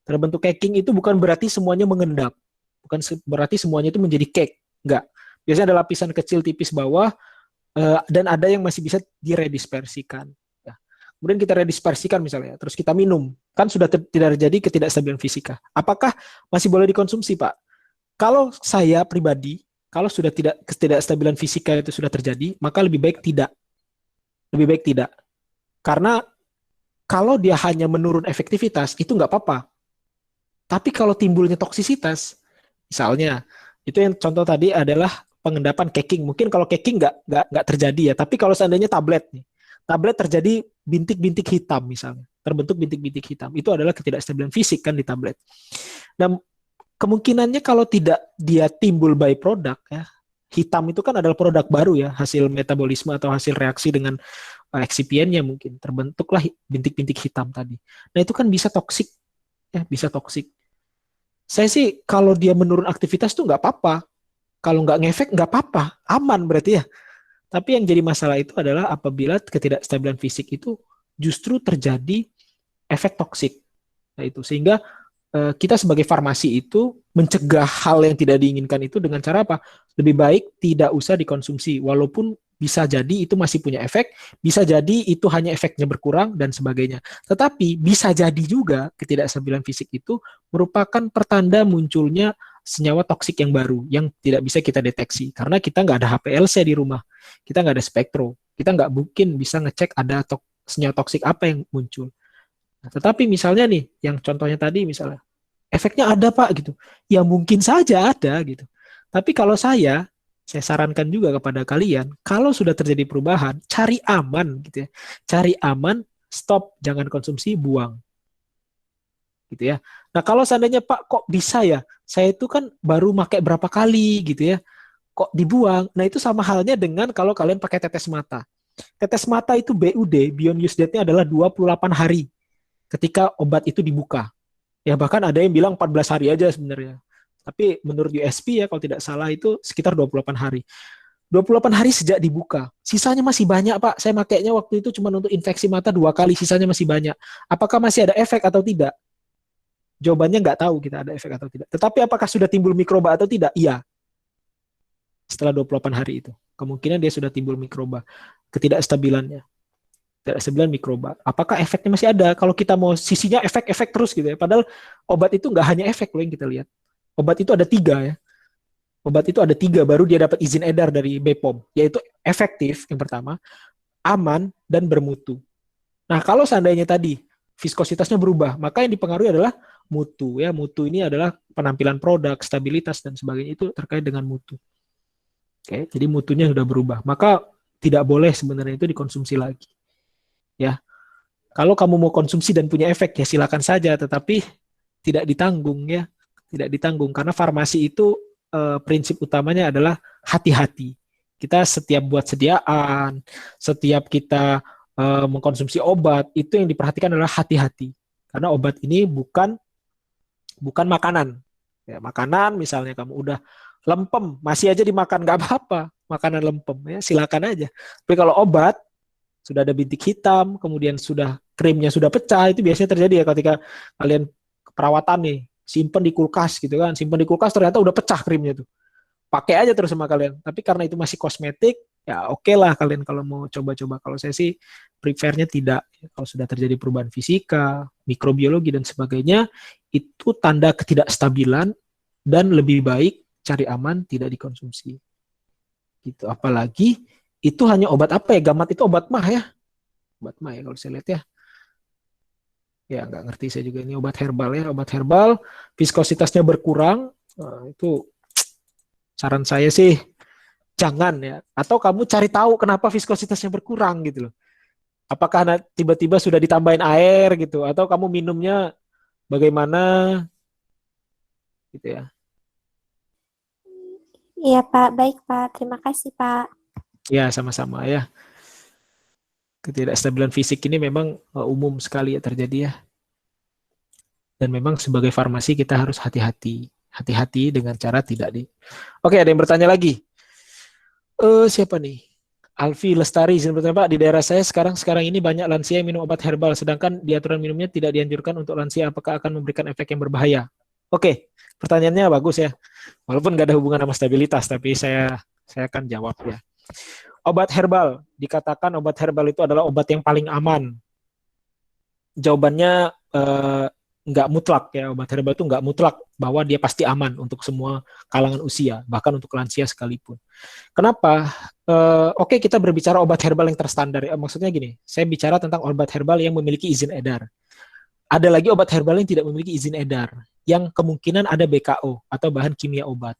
Terbentuk caking itu bukan berarti semuanya mengendap, bukan berarti semuanya itu menjadi cake, enggak. Biasanya ada lapisan kecil tipis bawah, dan ada yang masih bisa diredispersikan. Ya. Kemudian kita redispersikan misalnya, terus kita minum, kan sudah tidak terjadi ketidakstabilan fisika. Apakah masih boleh dikonsumsi, Pak? Kalau saya pribadi, kalau sudah tidak ketidakstabilan fisika itu sudah terjadi, maka lebih baik tidak. Lebih baik tidak. Karena kalau dia hanya menurun efektivitas, itu nggak apa-apa. Tapi kalau timbulnya toksisitas, misalnya, itu yang contoh tadi adalah pengendapan caking. Mungkin kalau caking nggak terjadi ya, tapi kalau seandainya tablet nih, tablet terjadi bintik-bintik hitam misalnya, terbentuk bintik-bintik hitam, itu adalah ketidakstabilan fisik kan di tablet. Dan kemungkinannya kalau tidak dia timbul by product ya, hitam itu kan adalah produk baru ya, hasil metabolisme atau hasil reaksi dengan excipientnya mungkin terbentuklah bintik-bintik hitam tadi. Nah itu kan bisa toksik ya, bisa toksik. Saya sih kalau dia menurun aktivitas tuh nggak apa-apa. Kalau nggak ngefek nggak apa-apa, aman berarti ya. Tapi yang jadi masalah itu adalah apabila ketidakstabilan fisik itu justru terjadi efek toksik. Nah itu sehingga kita sebagai farmasi itu mencegah hal yang tidak diinginkan itu dengan cara apa? Lebih baik tidak usah dikonsumsi, walaupun bisa jadi itu masih punya efek, bisa jadi itu hanya efeknya berkurang dan sebagainya. Tetapi bisa jadi juga ketidakstabilan fisik itu merupakan pertanda munculnya senyawa toksik yang baru yang tidak bisa kita deteksi karena kita nggak ada HPLC di rumah, kita nggak ada spektro, kita nggak mungkin bisa ngecek ada senyawa toksik apa yang muncul. Nah, tetapi misalnya nih, yang contohnya tadi misalnya, efeknya ada Pak gitu, ya mungkin saja ada gitu. Tapi kalau saya sarankan juga kepada kalian, kalau sudah terjadi perubahan, cari aman gitu ya. Cari aman, stop, jangan konsumsi, buang. Gitu ya. Nah, kalau seandainya Pak kok bisa ya? Saya itu kan baru pakai berapa kali gitu ya. Kok dibuang? Nah, itu sama halnya dengan kalau kalian pakai tetes mata. Tetes mata itu BUD, beyond use date-nya adalah 28 hari ketika obat itu dibuka. Ya bahkan ada yang bilang 14 hari aja sebenarnya. Tapi menurut USP ya kalau tidak salah itu sekitar 28 hari. 28 hari sejak dibuka. Sisanya masih banyak Pak. Saya makainya waktu itu cuma untuk infeksi mata 2 kali, sisanya masih banyak. Apakah masih ada efek atau tidak? Jawabannya nggak tahu kita ada efek atau tidak. Tetapi apakah sudah timbul mikroba atau tidak? Iya. Setelah 28 hari itu. Kemungkinan dia sudah timbul mikroba. Ketidakstabilannya. Ketidakstabilan mikroba. Apakah efeknya masih ada? Kalau kita mau sisinya efek-efek terus gitu ya. Padahal obat itu nggak hanya efek loh yang kita lihat. Obat itu ada 3 ya. Obat itu ada 3 baru dia dapat izin edar dari BPOM. Yaitu efektif yang pertama, aman, dan bermutu. Nah kalau seandainya tadi viskositasnya berubah, maka yang dipengaruhi adalah mutu ya. Mutu ini adalah penampilan produk, stabilitas dan sebagainya itu terkait dengan mutu. Oke, jadi mutunya sudah berubah. Maka tidak boleh sebenarnya itu dikonsumsi lagi. Ya. Kalau kamu mau konsumsi dan punya efek ya silakan saja, tetapi tidak ditanggung ya. Tidak ditanggung karena farmasi itu prinsip utamanya adalah hati-hati. Kita setiap buat sediaan, setiap kita mengkonsumsi obat itu yang diperhatikan adalah hati-hati. Karena obat ini bukan makanan. Ya, makanan misalnya kamu udah lempem, masih aja dimakan nggak apa-apa, makanan lempem ya silakan aja. Tapi kalau obat sudah ada bintik hitam, kemudian krimnya sudah pecah, itu biasanya terjadi ya ketika kalian perawatan nih, simpen di kulkas gitu kan, simpen di kulkas ternyata udah pecah krimnya tuh. Pakai aja terus sama kalian. Tapi karena itu masih kosmetik, ya oke lah kalian kalau mau coba-coba. Kalau saya sih prefernya tidak. Kalau sudah terjadi perubahan fisika, mikrobiologi dan sebagainya, itu tanda ketidakstabilan dan lebih baik cari aman tidak dikonsumsi. Gitu. Apalagi itu hanya obat apa ya? Gamat itu obat mah ya. Obat mah ya kalau saya lihat ya. Ya nggak ngerti saya juga ini obat herbal ya. Obat herbal, viskositasnya berkurang, itu saran saya sih jangan ya. Atau kamu cari tahu kenapa viskositasnya berkurang gitu loh. Apakah tiba-tiba sudah ditambahin air gitu atau kamu minumnya bagaimana gitu ya. Iya Pak, baik Pak. Terima kasih Pak. Ya sama-sama ya. Ketidakstabilan fisik ini memang umum sekali ya terjadi ya. Dan memang sebagai farmasi kita harus hati-hati. Hati-hati dengan cara tidak Oke, ada yang bertanya lagi. Siapa nih? Alfi Lestari, izin bertanya Pak, di daerah saya sekarang ini banyak lansia yang minum obat herbal, sedangkan di aturan minumnya tidak dianjurkan untuk lansia. Apakah akan memberikan efek yang berbahaya? Oke, pertanyaannya bagus ya. Walaupun nggak ada hubungan sama stabilitas, tapi saya akan jawab ya. Obat herbal, dikatakan obat herbal itu adalah obat yang paling aman. Jawabannya nggak mutlak ya, obat herbal itu nggak mutlak bahwa dia pasti aman untuk semua kalangan usia, bahkan untuk lansia sekalipun. Kenapa? Oke, kita berbicara obat herbal yang terstandar ya. Maksudnya gini, saya bicara tentang obat herbal yang memiliki izin edar. Ada lagi obat herbal yang tidak memiliki izin edar, yang kemungkinan ada BKO atau bahan kimia obat.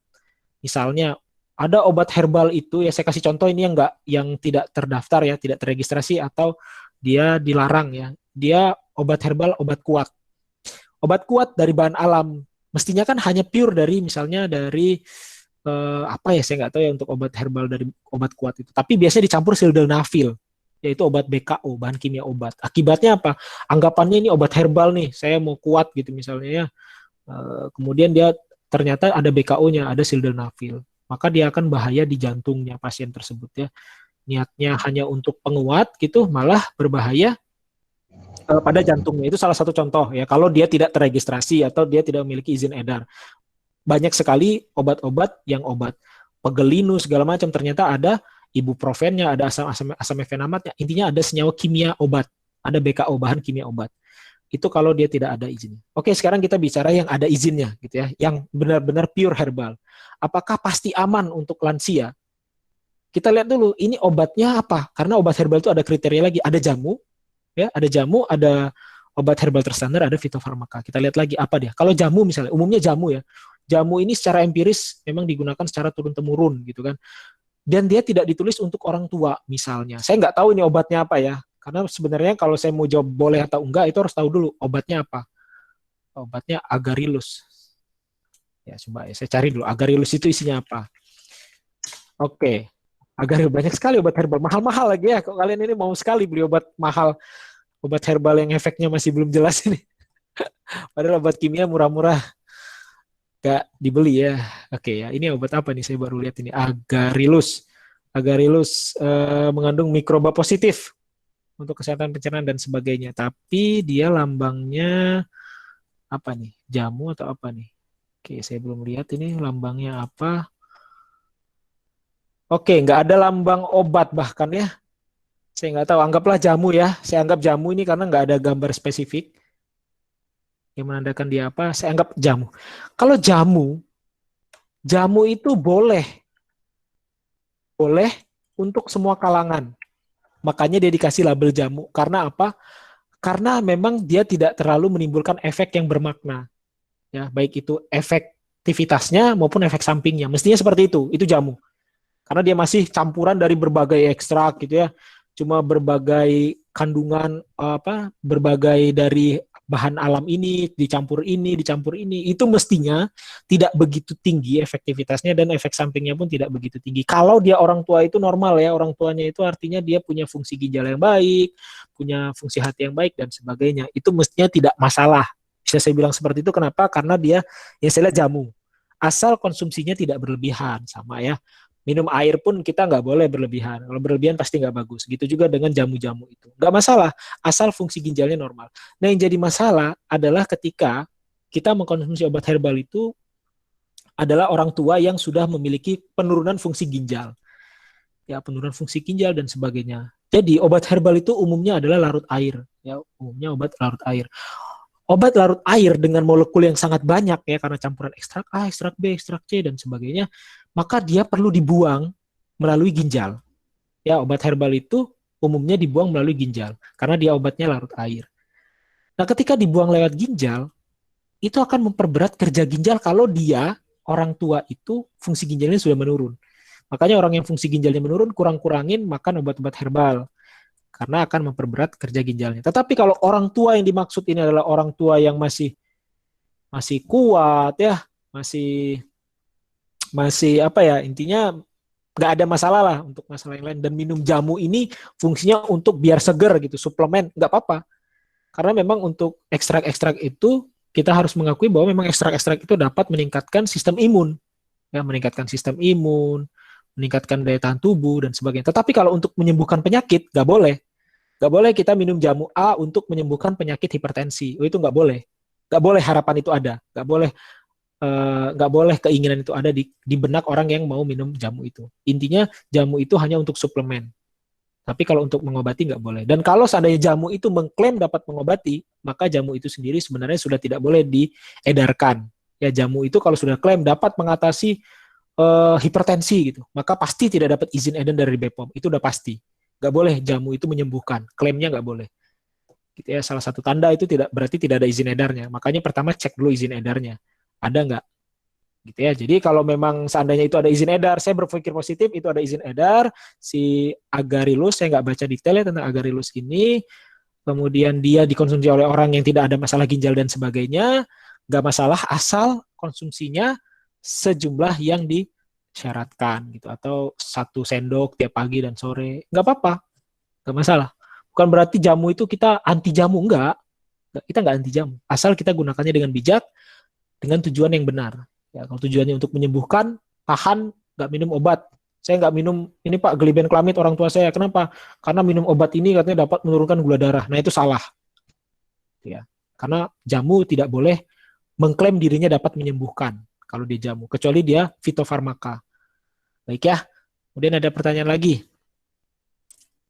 Misalnya ada obat herbal itu ya, saya kasih contoh ini yang tidak terdaftar ya, tidak terregistrasi atau dia dilarang ya. Dia obat herbal, obat kuat. Obat kuat dari bahan alam, mestinya kan hanya pure dari misalnya dari apa ya, saya nggak tahu ya untuk obat herbal dari obat kuat itu. Tapi biasanya dicampur sildenafil, yaitu obat BKO, bahan kimia obat. Akibatnya apa? Anggapannya ini obat herbal nih, saya mau kuat gitu misalnya ya. Kemudian dia ternyata ada BKO-nya, ada sildenafil. Maka dia akan bahaya di jantungnya pasien tersebut ya. Niatnya hanya untuk penguat gitu, malah berbahaya pada jantungnya. Itu salah satu contoh ya, kalau dia tidak terregistrasi atau dia tidak memiliki izin edar. Banyak sekali obat-obat yang obat pegelinu segala macam, ternyata ada ibuprofennya, ada asamefenamatnya. Intinya ada senyawa kimia obat, ada BKO, bahan kimia obat. Itu kalau dia tidak ada izinnya. Oke, sekarang kita bicara yang ada izinnya gitu ya, yang benar-benar pure herbal. Apakah pasti aman untuk lansia? Kita lihat dulu, ini obatnya apa? Karena obat herbal itu ada kriteria lagi, ada jamu, ya, ada obat herbal terstandar, ada fitofarmaka. Kita lihat lagi apa dia. Kalau jamu misalnya, umumnya jamu ya. Jamu ini secara empiris memang digunakan secara turun-temurun gitu kan. Dan dia tidak ditulis untuk orang tua misalnya. Saya nggak tahu ini obatnya apa ya. Karena sebenarnya kalau saya mau jawab boleh atau enggak, itu harus tahu dulu obatnya apa. Obatnya Agarylus. Ya, coba ya, saya cari dulu. Agarylus itu isinya apa. Oke. Agarylus, banyak sekali obat herbal. Mahal-mahal lagi ya. Kok kalian ini mau sekali beli obat mahal. Obat herbal yang efeknya masih belum jelas ini. Padahal obat kimia murah-murah. Gak dibeli ya. Oke ya, ini obat apa nih? Saya baru lihat ini. Agarylus. Agarylus mengandung mikroba positif untuk kesehatan pencernaan dan sebagainya. Tapi dia lambangnya apa nih? Jamu atau apa nih? Oke, saya belum lihat ini lambangnya apa. Oke, nggak ada lambang obat bahkan ya. Saya nggak tahu. Anggaplah jamu ya. Saya anggap jamu ini karena nggak ada gambar spesifik yang menandakan dia apa. Saya anggap jamu. Kalau jamu itu boleh untuk semua kalangan. Makanya dia dikasih label jamu. Karena apa? Karena memang dia tidak terlalu menimbulkan efek yang bermakna. Ya, baik itu efektivitasnya maupun efek sampingnya. Mestinya seperti itu. Itu jamu. Karena dia masih campuran dari berbagai ekstrak gitu ya. Cuma berbagai kandungan berbagai dari bahan alam ini dicampur ini, itu mestinya tidak begitu tinggi efektivitasnya dan efek sampingnya pun tidak begitu tinggi. Kalau dia orang tua itu normal ya, orang tuanya itu artinya dia punya fungsi ginjal yang baik, punya fungsi hati yang baik dan sebagainya. Itu mestinya tidak masalah. Bisa saya bilang seperti itu kenapa? Karena dia yang saya lihat jamu. Asal konsumsinya tidak berlebihan, sama ya. Minum air pun kita nggak boleh berlebihan. Kalau berlebihan pasti nggak bagus. Gitu juga dengan jamu-jamu itu. Nggak masalah, asal fungsi ginjalnya normal. Nah, yang jadi masalah adalah ketika kita mengkonsumsi obat herbal itu adalah orang tua yang sudah memiliki penurunan fungsi ginjal. Ya, penurunan fungsi ginjal dan sebagainya. Jadi, obat herbal itu umumnya adalah larut air. Ya, umumnya obat larut air. Obat larut air dengan molekul yang sangat banyak ya, karena campuran ekstrak A, ekstrak B, ekstrak C, dan sebagainya, maka dia perlu dibuang melalui ginjal. Ya, obat herbal itu umumnya dibuang melalui ginjal karena dia obatnya larut air. Nah, ketika dibuang lewat ginjal, itu akan memperberat kerja ginjal kalau dia orang tua itu fungsi ginjalnya sudah menurun. Makanya orang yang fungsi ginjalnya menurun kurang-kurangin makan obat-obat herbal karena akan memperberat kerja ginjalnya. Tetapi kalau orang tua yang dimaksud ini adalah orang tua yang masih kuat ya, masih apa ya, intinya nggak ada masalah lah untuk masalah yang lain, dan minum jamu ini fungsinya untuk biar seger gitu, suplemen nggak apa-apa, karena memang untuk ekstrak-ekstrak itu kita harus mengakui bahwa memang ekstrak-ekstrak itu dapat meningkatkan sistem imun ya, meningkatkan daya tahan tubuh dan sebagainya. Tetapi kalau untuk menyembuhkan penyakit nggak boleh kita minum jamu A untuk menyembuhkan penyakit hipertensi. Itu nggak boleh harapan itu ada, nggak boleh nggak boleh keinginan itu ada di benak orang yang mau minum jamu itu. Intinya jamu itu hanya untuk suplemen. Tapi kalau untuk mengobati nggak boleh. Dan kalau seandainya jamu itu mengklaim dapat mengobati, maka jamu itu sendiri sebenarnya sudah tidak boleh diedarkan. Ya, jamu itu kalau sudah klaim dapat mengatasi hipertensi gitu, maka pasti tidak dapat izin edar dari BPOM. Itu udah pasti. Nggak boleh jamu itu menyembuhkan. Klaimnya nggak boleh. Gitu ya, salah satu tanda itu berarti tidak ada izin edarnya. Makanya pertama cek dulu izin edarnya. Ada nggak? Gitu ya. Jadi kalau memang seandainya itu ada izin edar, saya berpikir positif itu ada izin edar si agarelus, saya nggak baca detailnya tentang agarelus ini, kemudian dia dikonsumsi oleh orang yang tidak ada masalah ginjal dan sebagainya, nggak masalah asal konsumsinya sejumlah yang disyaratkan gitu, atau 1 sendok tiap pagi dan sore, nggak apa-apa, nggak masalah. Bukan berarti jamu itu kita anti jamu, enggak. Kita nggak anti jamu, asal kita gunakannya dengan bijak, dengan tujuan yang benar. Ya, kalau tujuannya untuk menyembuhkan, tahan, nggak minum obat. Saya nggak minum, ini Pak, Gliben Klamid orang tua saya. Kenapa? Karena minum obat ini katanya dapat menurunkan gula darah. Nah, itu salah. Ya, karena jamu tidak boleh mengklaim dirinya dapat menyembuhkan kalau dia jamu, kecuali dia fitofarmaka. Baik ya. Kemudian ada pertanyaan lagi.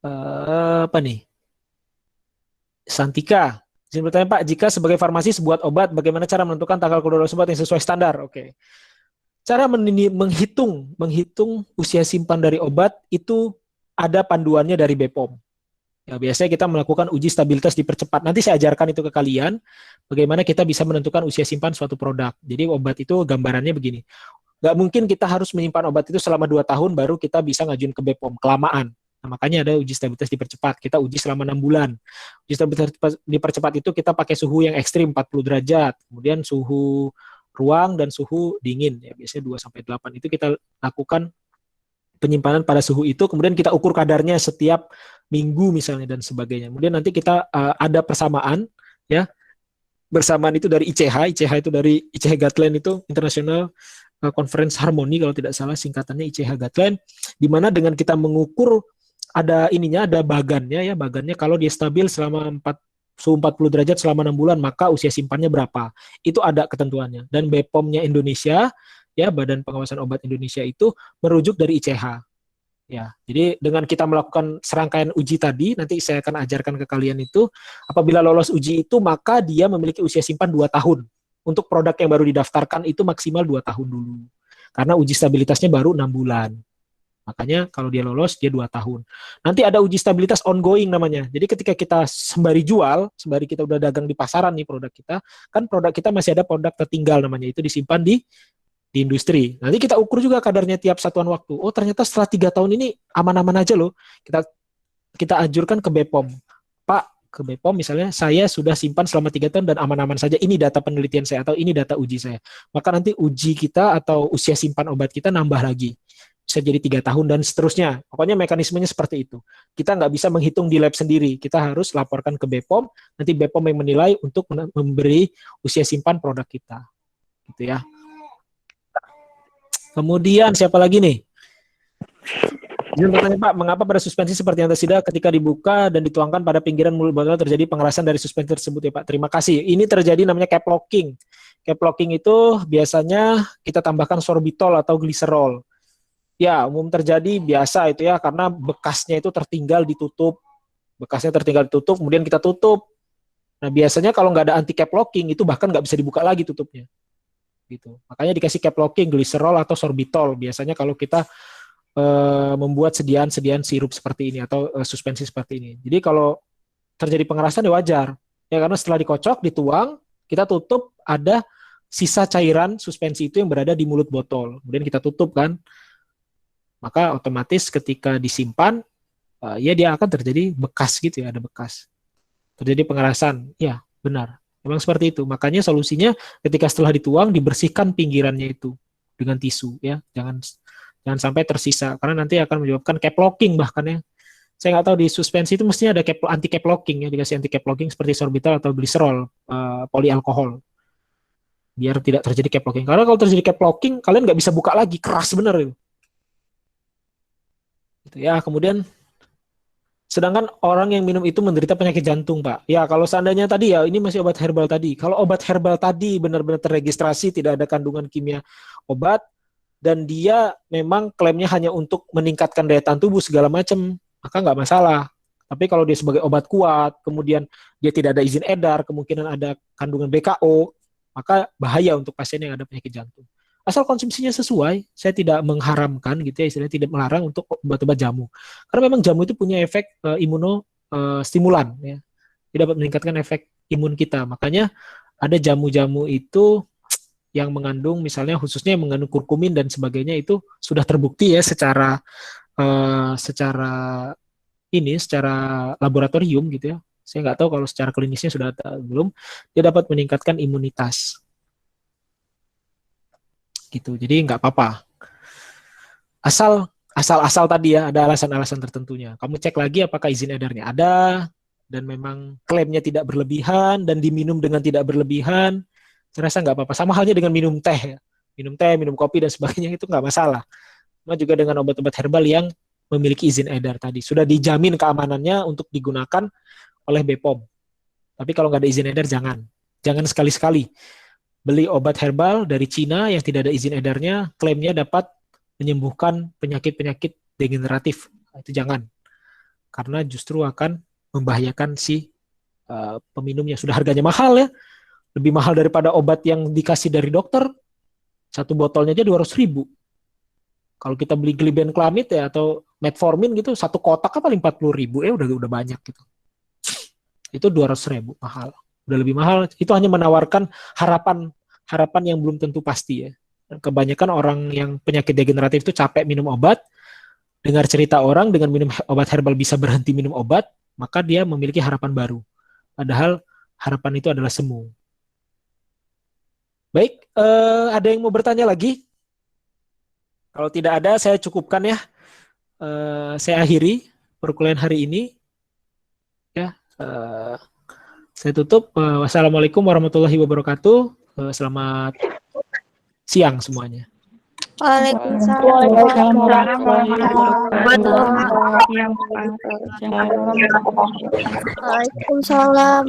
Apa nih? Santika. Izin bertanya Pak, jika sebagai farmasis buat obat, bagaimana cara menentukan tanggal keluar obat yang sesuai standar? Oke. Cara menghitung usia simpan dari obat itu ada panduannya dari BPOM. Ya, biasanya kita melakukan uji stabilitas dipercepat. Nanti saya ajarkan itu ke kalian, bagaimana kita bisa menentukan usia simpan suatu produk. Jadi obat itu gambarannya begini. Nggak mungkin kita harus menyimpan obat itu selama 2 tahun baru kita bisa ngajuin ke BPOM, kelamaan. Nah, makanya ada uji stabilitas dipercepat. Kita uji selama 6 bulan. Uji stabilitas dipercepat itu kita pakai suhu yang ekstrim 40 derajat, kemudian suhu ruang dan suhu dingin, ya biasanya 2-8 itu kita lakukan penyimpanan pada suhu itu, kemudian kita ukur kadarnya setiap minggu misalnya dan sebagainya. Kemudian nanti kita ada persamaan, ya, bersamaan itu dari ICH itu dari ICH Guideline, itu International Conference Harmony kalau tidak salah singkatannya ICH Guideline, di mana dengan kita mengukur ada bagannya, ya, bagannya kalau dia stabil selama suhu 40 derajat selama 6 bulan, maka usia simpannya berapa. Itu ada ketentuannya. Dan BPOM-nya Indonesia, ya, Badan Pengawasan Obat Indonesia itu merujuk dari ICH. Ya, jadi dengan kita melakukan serangkaian uji tadi, nanti saya akan ajarkan ke kalian itu, apabila lolos uji itu, maka dia memiliki usia simpan 2 tahun. Untuk produk yang baru didaftarkan itu maksimal 2 tahun dulu. Karena uji stabilitasnya baru 6 bulan. Makanya kalau dia lolos, dia 2 tahun. Nanti ada uji stabilitas ongoing namanya. Jadi ketika kita sembari jual, sembari kita udah dagang di pasaran nih produk kita, kan produk kita masih ada produk tertinggal namanya, itu disimpan di industri. Nanti kita ukur juga kadarnya tiap satuan waktu. Oh, ternyata setelah 3 tahun ini aman-aman aja loh. Kita ajurkan ke BPOM. Pak, ke BPOM misalnya, saya sudah simpan selama 3 tahun dan aman-aman saja. Ini data penelitian saya atau ini data uji saya. Maka nanti uji kita atau usia simpan obat kita nambah lagi. Bisa jadi 3 tahun dan seterusnya. Pokoknya mekanismenya seperti itu. Kita nggak bisa menghitung di lab sendiri. Kita harus laporkan ke BPOM. Nanti BPOM yang menilai untuk memberi usia simpan produk kita. Gitu ya. Kemudian siapa lagi nih? Izin bertanya Pak, mengapa pada suspensi seperti antasida ketika dibuka dan dituangkan pada pinggiran mulut botol terjadi pengerasan dari suspensi tersebut ya Pak? Terima kasih. Ini terjadi namanya cap locking. Cap locking itu biasanya kita tambahkan sorbitol atau gliserol. Ya, umum terjadi biasa itu ya, karena bekasnya itu tertinggal ditutup. Bekasnya tertinggal ditutup, kemudian kita tutup. Nah, biasanya kalau nggak ada anti cap locking, itu bahkan nggak bisa dibuka lagi tutupnya. Gitu. Makanya dikasih cap locking, gliserol atau sorbitol. Biasanya kalau kita membuat sediaan sirup seperti ini atau suspensi seperti ini. Jadi kalau terjadi pengerasan ya wajar. Ya, karena setelah dikocok, dituang, kita tutup, ada sisa cairan suspensi itu yang berada di mulut botol. Kemudian kita tutup kan. Maka otomatis ketika disimpan, ya dia akan terjadi bekas gitu ya, ada bekas. Terjadi pengerasan, ya benar. Memang seperti itu. Makanya solusinya ketika setelah dituang, dibersihkan pinggirannya itu dengan tisu, ya. Jangan sampai tersisa, karena nanti akan menyebabkan cap locking bahkan ya. Saya nggak tahu di suspensi itu mestinya ada anti cap locking ya, dikasih anti cap locking seperti sorbitol atau gliserol, polialkohol. Biar tidak terjadi cap locking. Karena kalau terjadi cap locking, kalian nggak bisa buka lagi, keras bener itu. Gitu ya. Kemudian Sedangkan orang yang minum itu menderita penyakit jantung, Pak. Ya, kalau seandainya tadi ya, ini masih obat herbal tadi. Kalau obat herbal tadi benar-benar terregistrasi, tidak ada kandungan kimia obat, dan dia memang klaimnya hanya untuk meningkatkan daya tahan tubuh segala macam, maka nggak masalah. Tapi kalau dia sebagai obat kuat, kemudian dia tidak ada izin edar, kemungkinan ada kandungan BKO, maka bahaya untuk pasien yang ada penyakit jantung. Asal konsumsinya sesuai, saya tidak mengharamkan gitu ya, istilahnya tidak melarang untuk obat-obat jamu. Karena memang jamu itu punya efek imunostimulan ya. Dia dapat meningkatkan efek imun kita. Makanya ada jamu-jamu itu yang mengandung misalnya khususnya yang mengandung kurkumin dan sebagainya itu sudah terbukti ya secara laboratorium gitu ya. Saya nggak tahu kalau secara klinisnya sudah ada, belum. Dia dapat meningkatkan imunitas gitu. Jadi nggak apa-apa. Asal tadi ya ada alasan-alasan tertentunya. Kamu cek lagi apakah izin edarnya ada dan memang klaimnya tidak berlebihan dan diminum dengan tidak berlebihan. Saya rasa nggak apa-apa. Sama halnya dengan minum teh, minum kopi dan sebagainya itu nggak masalah. Cuma juga dengan obat-obat herbal yang memiliki izin edar tadi sudah dijamin keamanannya untuk digunakan oleh BPOM. Tapi kalau nggak ada izin edar jangan sekali-sekali beli obat herbal dari Cina yang tidak ada izin edarnya, klaimnya dapat menyembuhkan penyakit-penyakit degeneratif. Itu jangan. Karena justru akan membahayakan si peminumnya. Sudah harganya mahal ya. Lebih mahal daripada obat yang dikasih dari dokter. Satu botolnya aja 200.000. Kalau kita beli glibenclamid ya atau metformin gitu, satu kotak kan paling 40.000. Udah banyak gitu. Itu 200.000 mahal. Udah lebih mahal. Itu hanya menawarkan harapan yang belum tentu pasti ya. Kebanyakan orang yang penyakit degeneratif itu capek minum obat, dengar cerita orang dengan minum obat herbal bisa berhenti minum obat, maka dia memiliki harapan baru. Padahal harapan itu adalah semu. Baik, ada yang mau bertanya lagi? Kalau tidak ada, saya cukupkan ya. Saya akhiri perkuliahan hari ini. Ya, saya tutup. Wassalamualaikum warahmatullahi wabarakatuh. Selamat siang semuanya. Waalaikumsalam Waalaikumsalam.